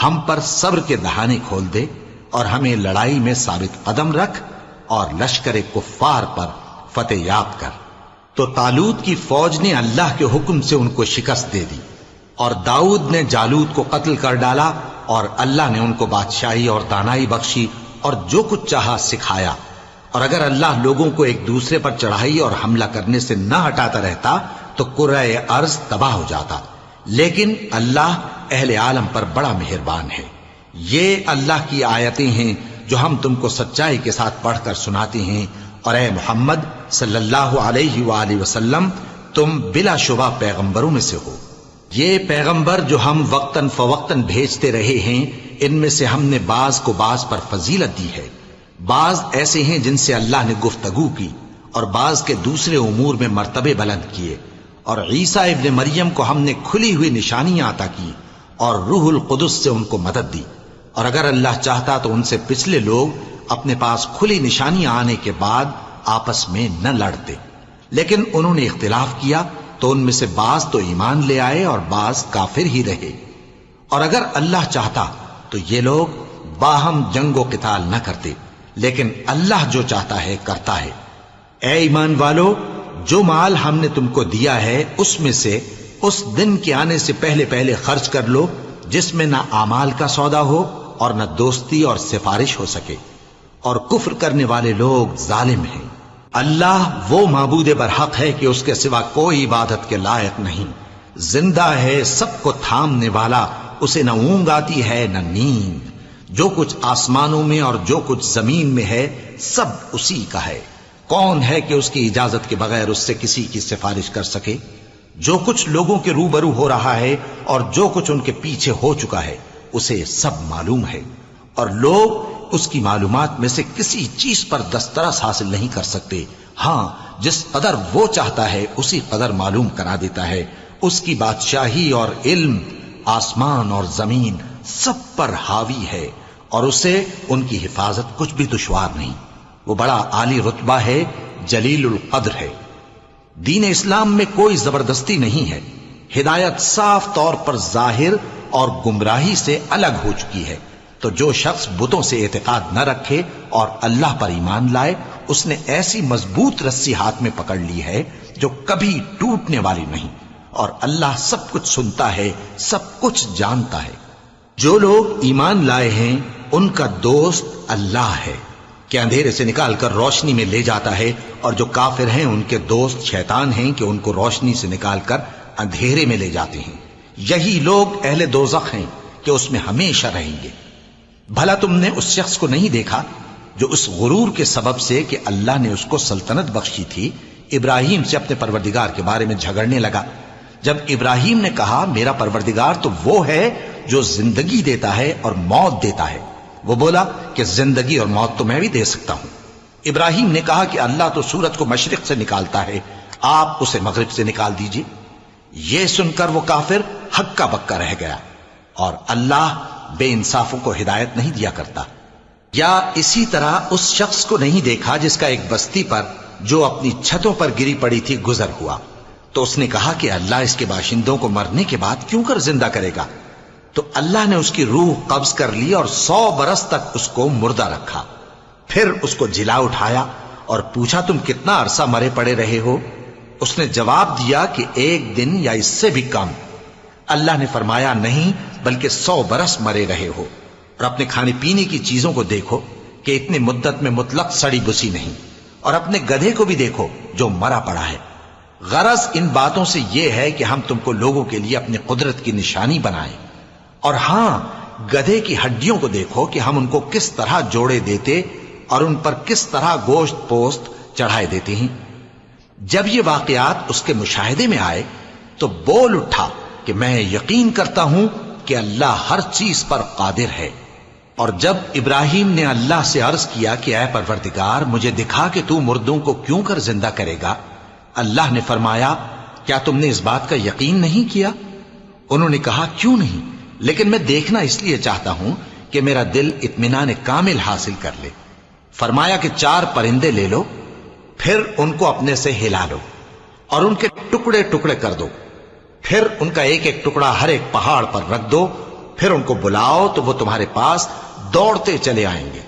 ہم پر صبر کے دہانے کھول دے اور ہمیں لڑائی میں ثابت قدم رکھ اور لشکر کفار پر فتح یاب کر۔ تو طالوت کی فوج نے اللہ کے حکم سے ان کو شکست دے دی، اور داؤد نے جالوت کو قتل کر ڈالا، اور اللہ نے ان کو بادشاہی اور دانائی بخشی اور جو کچھ چاہا سکھایا۔ اور اگر اللہ لوگوں کو ایک دوسرے پر چڑھائی اور حملہ کرنے سے نہ ہٹاتا رہتا تو کرۂ ارض تباہ ہو جاتا، لیکن اللہ اہل عالم پر بڑا مہربان ہے۔ یہ اللہ کی آیتیں ہیں جو ہم تم کو سچائی کے ساتھ پڑھ کر سناتے ہیں، اور اے محمد صلی اللہ علیہ وآلہ وسلم تم بلا شبہ پیغمبروں میں سے ہو۔ یہ پیغمبر جو ہم وقتاً فوقتاً بھیجتے رہے ہیں، ان میں سے ہم نے بعض کو بعض پر فضیلت دی ہے۔ بعض ایسے ہیں جن سے اللہ نے گفتگو کی، اور بعض کے دوسرے امور میں مرتبے بلند کیے۔ اور عیسیٰ ابن مریم کو ہم نے کھلی ہوئی نشانیاں عطا کی اور روح القدس سے ان کو مدد دی، اور اگر اللہ چاہتا تو ان سے پچھلے لوگ اپنے پاس کھلی نشانیاں آنے کے بعد آپس میں نہ لڑتے، لیکن انہوں نے اختلاف کیا تو ان میں سے بعض تو ایمان لے آئے اور بعض کافر ہی رہے۔ اور اگر اللہ چاہتا تو یہ لوگ باہم جنگ و قتال نہ کرتے، لیکن اللہ جو چاہتا ہے کرتا ہے۔ اے ایمان والو، جو مال ہم نے تم کو دیا ہے اس میں سے اس دن کے آنے سے پہلے پہلے خرچ کر لو جس میں نہ اعمال کا سودا ہو اور نہ دوستی اور سفارش ہو سکے، اور کفر کرنے والے لوگ ظالم ہیں۔ اللہ وہ معبود برحق ہے کہ اس کے سوا کوئی عبادت کے لائق نہیں، زندہ ہے، سب کو تھامنے والا، اسے نہ اونگ آتی ہے نہ نیند۔ جو کچھ آسمانوں میں اور جو کچھ زمین میں ہے سب اسی کا ہے۔ کون ہے کہ اس کی اجازت کے بغیر اس سے کسی کی سفارش کر سکے؟ جو کچھ لوگوں کے روبرو ہو رہا ہے اور جو کچھ ان کے پیچھے ہو چکا ہے اسے سب معلوم ہے، اور لوگ اس کی معلومات میں سے کسی چیز پر دسترس حاصل نہیں کر سکتے۔ ہاں جس قدر وہ چاہتا ہے اسی قدر معلوم کرا دیتا ہے۔ اس کی بادشاہی اور علم آسمان اور زمین سب پر حاوی ہے، اور اسے ان کی حفاظت کچھ بھی دشوار نہیں۔ وہ بڑا عالی رتبہ ہے، جلیل القدر ہے۔ دین اسلام میں کوئی زبردستی نہیں ہے، ہدایت صاف طور پر ظاہر اور گمراہی سے الگ ہو چکی ہے۔ تو جو شخص بتوں سے اعتقاد نہ رکھے اور اللہ پر ایمان لائے، اس نے ایسی مضبوط رسی ہاتھ میں پکڑ لی ہے جو کبھی ٹوٹنے والی نہیں، اور اللہ سب کچھ سنتا ہے، سب کچھ جانتا ہے۔ جو لوگ ایمان لائے ہیں ان کا دوست اللہ ہے کہ اندھیرے سے نکال کر روشنی میں لے جاتا ہے، اور جو کافر ہیں ان کے دوست شیطان ہیں کہ ان کو روشنی سے نکال کر اندھیرے میں لے جاتے ہیں۔ یہی لوگ اہل دوزخ ہیں کہ اس میں ہمیشہ رہیں گے۔ بھلا تم نے اس شخص کو نہیں دیکھا جو اس غرور کے سبب سے کہ اللہ نے اس کو سلطنت بخشی تھی، ابراہیم سے اپنے پروردگار کے بارے میں جھگڑنے لگا؟ جب ابراہیم نے کہا میرا پروردگار تو وہ ہے جو زندگی دیتا ہے اور موت دیتا ہے، وہ بولا کہ زندگی اور موت تو میں بھی دے سکتا ہوں۔ ابراہیم نے کہا کہ اللہ تو سورج کو مشرق سے نکالتا ہے، آپ اسے مغرب سے نکال دیجئے۔ یہ سن کر وہ کافر ہکا بکا رہ گیا، اور اللہ بے انصافوں کو ہدایت نہیں دیا کرتا۔ یا اسی طرح اس شخص کو نہیں دیکھا جس کا ایک بستی پر جو اپنی چھتوں پر گری پڑی تھی گزر ہوا، تو اس نے کہا کہ اللہ اس کے باشندوں کو مرنے کے بعد کیوں کر زندہ کرے گا؟ تو اللہ نے اس کی روح قبض کر لی اور 100 برس تک اس کو مردہ رکھا۔ پھر اس کو جلا اٹھایا اور پوچھا تم کتنا عرصہ مرے پڑے رہے ہو؟ اس نے جواب دیا کہ 1 دن یا اس سے بھی کم۔ اللہ نے فرمایا نہیں بلکہ 100 برس مرے رہے ہو، اور اپنے کھانے پینے کی چیزوں کو دیکھو کہ اتنی مدت میں مطلق سڑی بسی نہیں، اور اپنے گدھے کو بھی دیکھو جو مرا پڑا ہے۔ غرض ان باتوں سے یہ ہے کہ ہم تم کو لوگوں کے لیے اپنی قدرت کی نشانی بنائیں، اور ہاں گدھے کی ہڈیوں کو دیکھو کہ ہم ان کو کس طرح جوڑے دیتے اور ان پر کس طرح گوشت پوست چڑھائے دیتے ہیں۔ جب یہ واقعات اس کے مشاہدے میں آئے تو بول اٹھا کہ میں یقین کرتا ہوں کہ اللہ ہر چیز پر قادر ہے۔ اور جب ابراہیم نے اللہ سے عرض کیا کہ اے پروردگار مجھے دکھا کہ تو مردوں کو کیوں کر زندہ کرے گا، اللہ نے فرمایا کیا تم نے اس بات کا یقین نہیں کیا؟ انہوں نے کہا کیوں نہیں، لیکن میں دیکھنا اس لیے چاہتا ہوں کہ میرا دل اطمینان کامل حاصل کر لے۔ فرمایا کہ 4 پرندے لے لو، پھر ان کو اپنے سے ہلا لو اور ان کے ٹکڑے ٹکڑے کر دو، پھر ان کا ایک ایک ٹکڑا ہر ایک پہاڑ پر رکھ دو، پھر ان کو بلاؤ تو وہ تمہارے پاس دوڑتے چلے آئیں گے،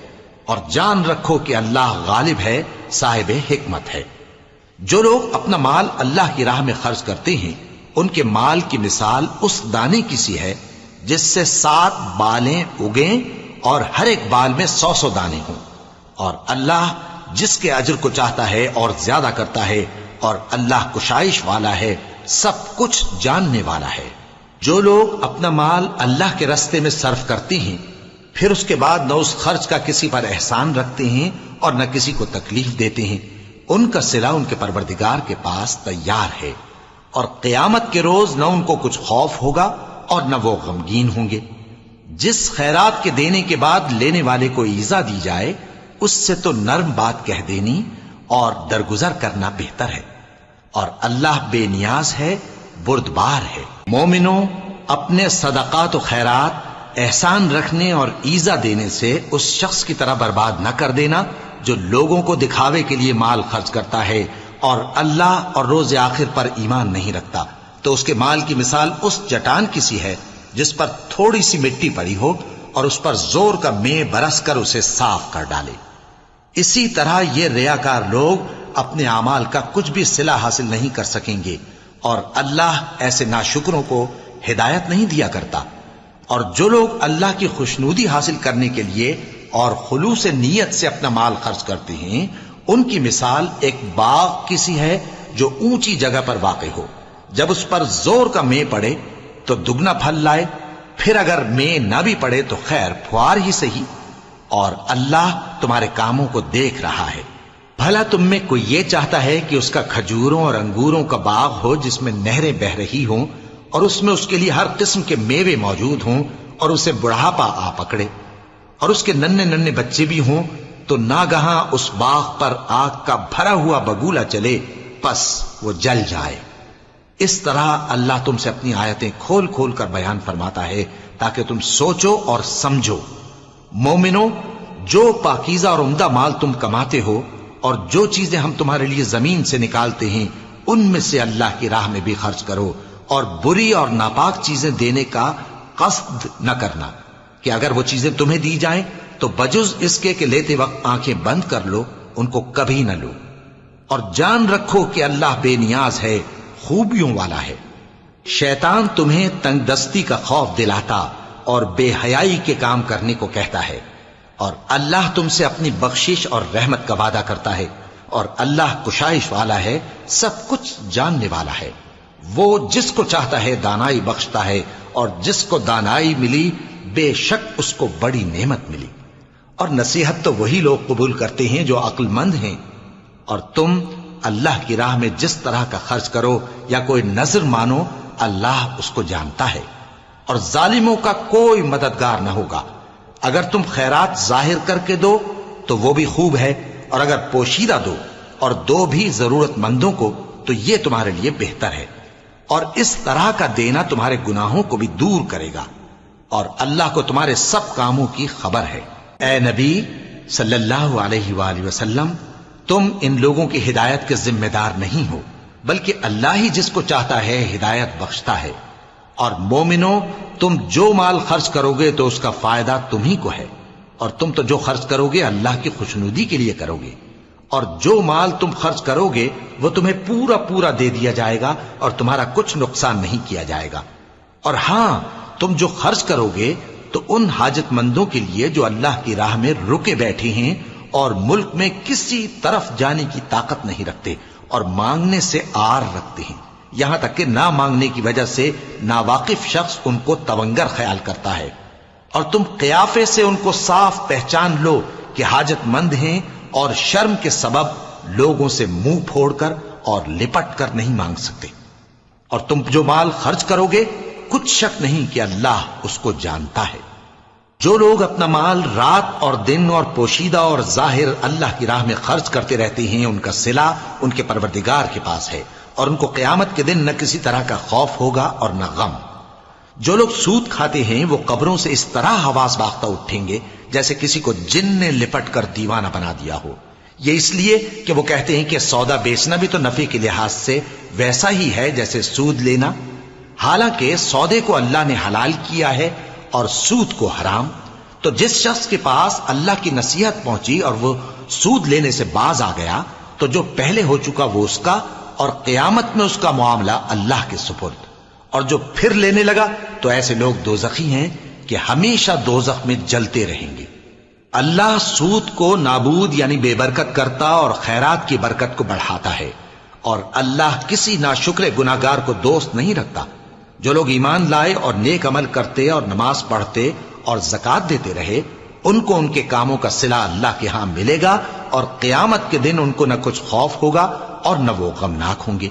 اور جان رکھو کہ اللہ غالب ہے، صاحب حکمت ہے۔ جو لوگ اپنا مال اللہ کی راہ میں خرچ کرتے ہیں ان کے مال کی مثال اس دانے کی سی ہے جس سے 7 بالیں اگیں اور ہر ایک بال میں 100 دانے ہوں، اور اللہ جس کے اجر کو چاہتا ہے اور زیادہ کرتا ہے، اور اللہ کشائش والا ہے، سب کچھ جاننے والا ہے۔ جو لوگ اپنا مال اللہ کے راستے میں صرف کرتے ہیں پھر اس کے بعد نہ اس خرچ کا کسی پر احسان رکھتے ہیں اور نہ کسی کو تکلیف دیتے ہیں، ان کا صلہ ان کے پروردگار کے پاس تیار ہے، اور قیامت کے روز نہ ان کو کچھ خوف ہوگا اور نہ وہ غمگین ہوں گے۔ جس خیرات کے دینے کے بعد لینے والے کو ایذا دی جائے اس سے تو نرم بات کہہ دینی اور درگزر کرنا بہتر ہے، اور اللہ بے نیاز ہے، بردبار ہے۔ مومنوں، اپنے صدقات و خیرات احسان رکھنے اور ایذا دینے سے اس شخص کی طرح برباد نہ کر دینا جو لوگوں کو دکھاوے کے لیے مال خرچ کرتا ہے اور اللہ اور روز آخر پر ایمان نہیں رکھتا، تو اس کے مال کی مثال اس چٹان کی سی ہے جس پر تھوڑی سی مٹی پڑی ہو اور اس پر زور کا مے برس کر اسے صاف کر ڈالے۔ اسی طرح یہ ریاکار لوگ اپنے اعمال کا کچھ بھی صلہ حاصل نہیں کر سکیں گے، اور اللہ ایسے ناشکروں کو ہدایت نہیں دیا کرتا۔ اور جو لوگ اللہ کی خوشنودی حاصل کرنے کے لیے اور خلوص نیت سے اپنا مال خرچ کرتے ہیں ان کی مثال ایک باغ کی سی ہے جو اونچی جگہ پر واقع ہو، جب اس پر زور کا مے پڑے تو دگنا پھل لائے، پھر اگر مے نہ بھی پڑے تو خیر پھوار ہی صحیح، اور اللہ تمہارے کاموں کو دیکھ رہا ہے۔ بھلا تم میں کوئی یہ چاہتا ہے کہ اس کا کھجوروں اور انگوروں کا باغ ہو جس میں نہریں بہ رہی ہوں اور اس میں اس کے لیے ہر قسم کے میوے موجود ہوں، اور اسے بڑھاپا آ پکڑے اور اس کے ننھے ننھے بچے بھی ہوں، تو ناگہاں اس باغ پر آگ کا بھرا ہوا بگولا چلے، پس وہ جل جائے۔ اس طرح اللہ تم سے اپنی آیتیں کھول کھول کر بیان فرماتا ہے تاکہ تم سوچو اور سمجھو۔ مومنوں، جو پاکیزہ اور عمدہ مال تم کماتے ہو اور جو چیزیں ہم تمہارے لیے زمین سے نکالتے ہیں ان میں سے اللہ کی راہ میں بھی خرچ کرو، اور بری اور ناپاک چیزیں دینے کا قصد نہ کرنا کہ اگر وہ چیزیں تمہیں دی جائیں تو بجز اس کے کہ لیتے وقت آنکھیں بند کر لو ان کو کبھی نہ لو، اور جان رکھو کہ اللہ بے نیاز ہے، خوبیوں والا ہے۔ شیطان تمہیں تنگ دستی کا خوف دلاتا اور بے حیائی کے کام کرنے کو کہتا ہے، اور اللہ تم سے اپنی بخشش اور رحمت کا وعدہ کرتا ہے، اور اللہ کشائش والا ہے، سب کچھ جاننے والا ہے۔ وہ جس کو چاہتا ہے دانائی بخشتا ہے، اور جس کو دانائی ملی بے شک اس کو بڑی نعمت ملی۔ اور نصیحت تو وہی لوگ قبول کرتے ہیں جو عقل مند ہیں۔ اور تم اللہ کی راہ میں جس طرح کا خرچ کرو یا کوئی نذر مانو، اللہ اس کو جانتا ہے، اور ظالموں کا کوئی مددگار نہ ہوگا۔ اگر تم خیرات ظاہر کر کے دو تو وہ بھی خوب ہے، اور اگر پوشیدہ دو اور دو بھی ضرورت مندوں کو تو یہ تمہارے لیے بہتر ہے، اور اس طرح کا دینا تمہارے گناہوں کو بھی دور کرے گا، اور اللہ کو تمہارے سب کاموں کی خبر ہے۔ اے نبی صلی اللہ علیہ وآلہ وسلم، تم ان لوگوں کی ہدایت کے ذمہ دار نہیں ہو، بلکہ اللہ ہی جس کو چاہتا ہے ہدایت بخشتا ہے۔ اور مومنو، تم جو مال خرچ کرو گے تو اس کا فائدہ تمہیں کو ہے، اور تم تو جو خرچ کرو گے اللہ کی خوشنودی کے لیے کرو گے، اور جو مال تم خرچ کرو گے وہ تمہیں پورا پورا دے دیا جائے گا، اور تمہارا کچھ نقصان نہیں کیا جائے گا۔ اور ہاں، تم جو خرچ کرو گے تو ان حاجت مندوں کے لیے جو اللہ کی راہ میں رکے بیٹھے ہیں اور ملک میں کسی طرف جانے کی طاقت نہیں رکھتے اور مانگنے سے آر رکھتے ہیں، یہاں تک کہ نہ مانگنے کی وجہ سے ناواقف شخص ان کو تونگر خیال کرتا ہے، اور تم قیافے سے ان کو صاف پہچان لو کہ حاجت مند ہیں، اور شرم کے سبب لوگوں سے منہ پھوڑ کر اور لپٹ کر نہیں مانگ سکتے۔ اور تم جو مال خرچ کرو گے کچھ شک نہیں کہ اللہ اس کو جانتا ہے۔ جو لوگ اپنا مال رات اور دن اور پوشیدہ اور ظاہر اللہ کی راہ میں خرچ کرتے رہتے ہیں، ان کا صلہ ان کے پروردگار کے پاس ہے، اور ان کو قیامت کے دن نہ کسی طرح کا خوف ہوگا اور نہ غم۔ جو لوگ سود کھاتے ہیں وہ قبروں سے اس طرح حواس باختہ اٹھیں گے جیسے کسی کو جن نے لپٹ کر دیوانہ بنا دیا ہو، یہ اس لیے کہ وہ کہتے ہیں کہ سودا بیچنا بھی تو نفع کے لحاظ سے ویسا ہی ہے جیسے سود لینا، حالانکہ سودے کو اللہ نے حلال کیا ہے اور سود کو حرام۔ تو جس شخص کے پاس اللہ کی نصیحت پہنچی اور وہ سود لینے سے باز آ گیا تو جو پہلے ہو چکا وہ اس کا، اور قیامت میں اس کا معاملہ اللہ کے سپرد۔ اور جو پھر لینے لگا تو ایسے لوگ دوزخی ہیں کہ ہمیشہ دوزخ میں جلتے رہیں گے۔ اللہ سود کو نابود یعنی بے برکت کرتا اور خیرات کی برکت کو بڑھاتا ہے، اور اللہ کسی ناشکر گناہگار کو دوست نہیں رکھتا۔ جو لوگ ایمان لائے اور نیک عمل کرتے اور نماز پڑھتے اور زکوٰۃ دیتے رہے، ان کو ان کے کاموں کا صلہ اللہ کے ہاں ملے گا، اور قیامت کے دن ان کو نہ کچھ خوف ہوگا اور نہ وہ غمناک ہوں گے۔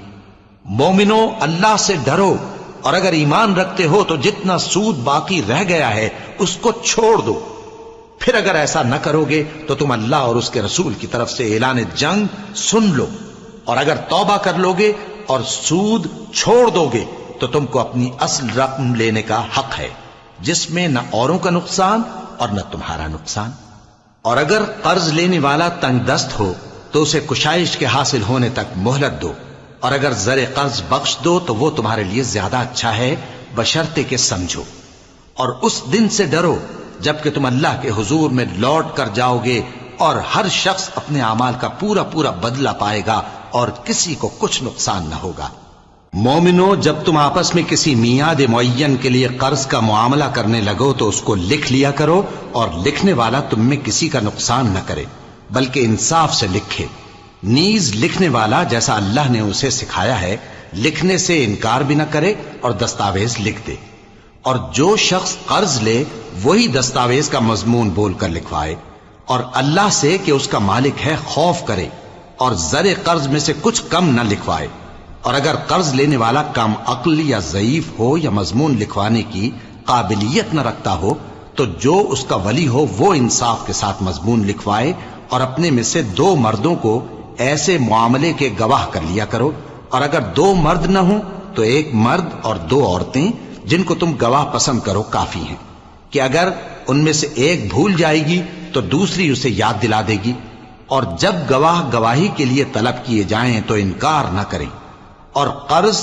مومنو، اللہ سے ڈرو، اور اگر ایمان رکھتے ہو تو جتنا سود باقی رہ گیا ہے اس کو چھوڑ دو۔ پھر اگر ایسا نہ کرو گے تو تم اللہ اور اس کے رسول کی طرف سے اعلان جنگ سن لو، اور اگر توبہ کر لو گے اور سود چھوڑ دو گے تو تم کو اپنی اصل رقم لینے کا حق ہے، جس میں نہ اوروں کا نقصان اور نہ تمہارا نقصان۔ اور اگر قرض لینے والا تنگ دست ہو تو اسے کشائش کے حاصل ہونے تک مہلت دو، اور اگر زر قرض بخش دو تو وہ تمہارے لیے زیادہ اچھا ہے، بشرطے کہ سمجھو۔ اور اس دن سے ڈرو جبکہ تم اللہ کے حضور میں لوٹ کر جاؤ گے، اور ہر شخص اپنے اعمال کا پورا پورا بدلہ پائے گا، اور کسی کو کچھ نقصان نہ ہوگا۔ مومنو، جب تم آپس میں کسی میعاد معین کے لیے قرض کا معاملہ کرنے لگو تو اس کو لکھ لیا کرو، اور لکھنے والا تم میں کسی کا نقصان نہ کرے بلکہ انصاف سے لکھے۔ نیز لکھنے والا جیسا اللہ نے اسے سکھایا ہے لکھنے سے انکار بھی نہ کرے اور دستاویز لکھ دے۔ اور جو شخص قرض لے وہی دستاویز کا مضمون بول کر لکھوائے، اور اللہ سے کہ اس کا مالک ہے خوف کرے، اور زر قرض میں سے کچھ کم نہ لکھوائے۔ اور اگر قرض لینے والا کم عقل یا ضعیف ہو یا مضمون لکھوانے کی قابلیت نہ رکھتا ہو تو جو اس کا ولی ہو وہ انصاف کے ساتھ مضمون لکھوائے، اور اپنے میں سے 2 مردوں کو ایسے معاملے کے گواہ کر لیا کرو، اور اگر 2 مرد نہ ہوں تو 1 مرد اور 2 عورتیں جن کو تم گواہ پسند کرو کافی ہیں، کہ اگر ان میں سے ایک بھول جائے گی تو دوسری اسے یاد دلا دے گی۔ اور جب گواہ گواہی کے لیے طلب کیے جائیں تو انکار نہ کریں۔ اور قرض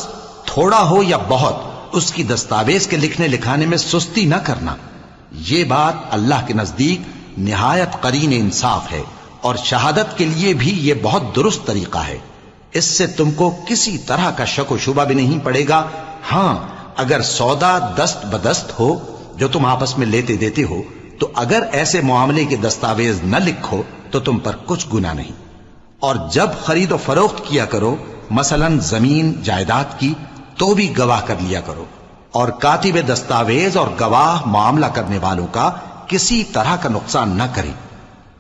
تھوڑا ہو یا بہت اس کی دستاویز کے لکھنے لکھانے میں سستی نہ کرنا. یہ بات اللہ کے نزدیک نہایت قرین انصاف ہے، اور شہادت کے لیے بھی یہ بہت درست طریقہ ہے. اس سے تم کو کسی طرح کا شک و شبہ بھی نہیں پڑے گا. ہاں، اگر سودا دست بدست ہو جو تم آپس میں لیتے دیتے ہو، تو اگر ایسے معاملے کے دستاویز نہ لکھو تو تم پر کچھ گناہ نہیں. اور جب خرید و فروخت کیا کرو، مثلا زمین جائیداد کی، تو بھی گواہ کر لیا کرو. اور کاتب دستاویز اور گواہ معاملہ کرنے والوں کا کسی طرح کا نقصان نہ کریں.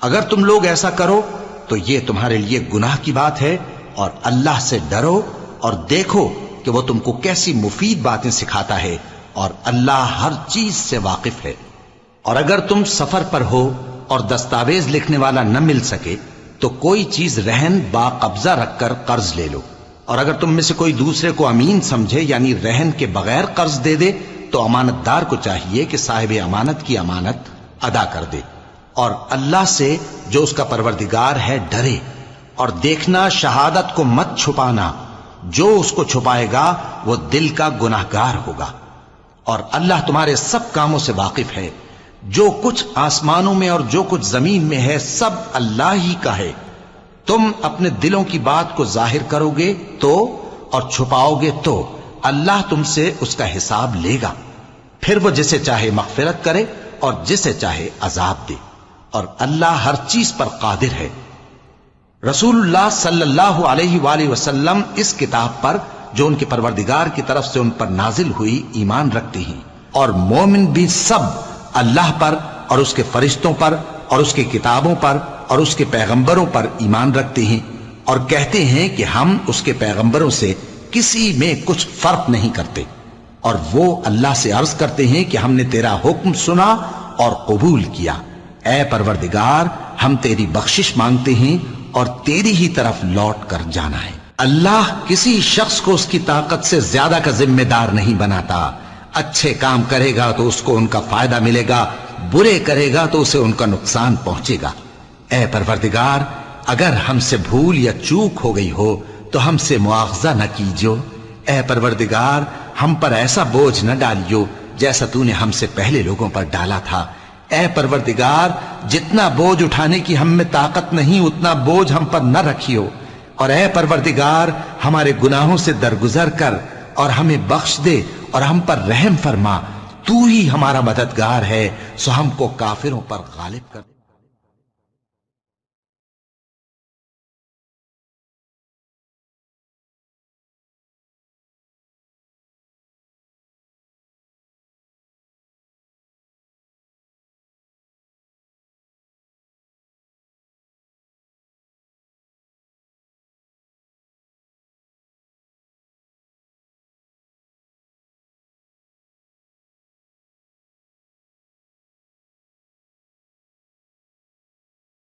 اگر تم لوگ ایسا کرو تو یہ تمہارے لیے گناہ کی بات ہے. اور اللہ سے ڈرو اور دیکھو کہ وہ تم کو کیسی مفید باتیں سکھاتا ہے، اور اللہ ہر چیز سے واقف ہے. اور اگر تم سفر پر ہو اور دستاویز لکھنے والا نہ مل سکے تو کوئی چیز رہن با قبضہ رکھ کر قرض لے لو. اور اگر تم میں سے کوئی دوسرے کو امین سمجھے یعنی رہن کے بغیر قرض دے دے تو امانت دار کو چاہیے کہ صاحب امانت کی امانت ادا کر دے. اور اللہ سے جو اس کا پروردگار ہے ڈرے. اور دیکھنا شہادت کو مت چھپانا، جو اس کو چھپائے گا وہ دل کا گناہگار ہوگا. اور اللہ تمہارے سب کاموں سے واقف ہے. جو کچھ آسمانوں میں اور جو کچھ زمین میں ہے سب اللہ ہی کا ہے. تم اپنے دلوں کی بات کو ظاہر کرو گے تو اور چھپاؤ گے تو اللہ تم سے اس کا حساب لے گا. پھر وہ جسے چاہے مغفرت کرے اور جسے چاہے عذاب دے. اور اللہ ہر چیز پر قادر ہے. رسول اللہ صلی اللہ علیہ وآلہ وسلم اس کتاب پر جو ان کے پروردگار کی طرف سے ان پر نازل ہوئی ایمان رکھتے ہیں. اور مومن بھی سب اللہ پر اور اس کے فرشتوں پر اور اس کی کتابوں پر اور اس کے پیغمبروں پر ایمان رکھتے ہیں، اور کہتے ہیں کہ ہم اس کے پیغمبروں سے کسی میں کچھ فرق نہیں کرتے. اور وہ اللہ سے عرض کرتے ہیں کہ ہم نے تیرا حکم سنا اور قبول کیا. اے پروردگار، ہم تیری بخشش مانگتے ہیں اور تیری ہی طرف لوٹ کر جانا ہے. اللہ کسی شخص کو اس کی طاقت سے زیادہ کا ذمہ دار نہیں بناتا. اچھے کام کرے گا تو اس کو ان کا فائدہ ملے گا، برے کرے گا تو اسے ان کا نقصان پہنچے گا. اے پروردگار، اگر ہم سے بھول یا چوک ہو گئی ہو تو ہم سے مواخذہ نہ کیجو. اے پروردگار، ہم پر ایسا بوجھ نہ ڈالیو جیسا تو نے ہم سے پہلے لوگوں پر ڈالا تھا. اے پروردگار، جتنا بوجھ اٹھانے کی ہم میں طاقت نہیں اتنا بوجھ ہم پر نہ رکھیو. اور اے پروردگار، ہمارے گناہوں سے درگزر کر اور ہمیں بخش دے اور ہم پر رحم فرما. تو ہی ہمارا مددگار ہے، سو ہم کو کافروں پر غالب کر.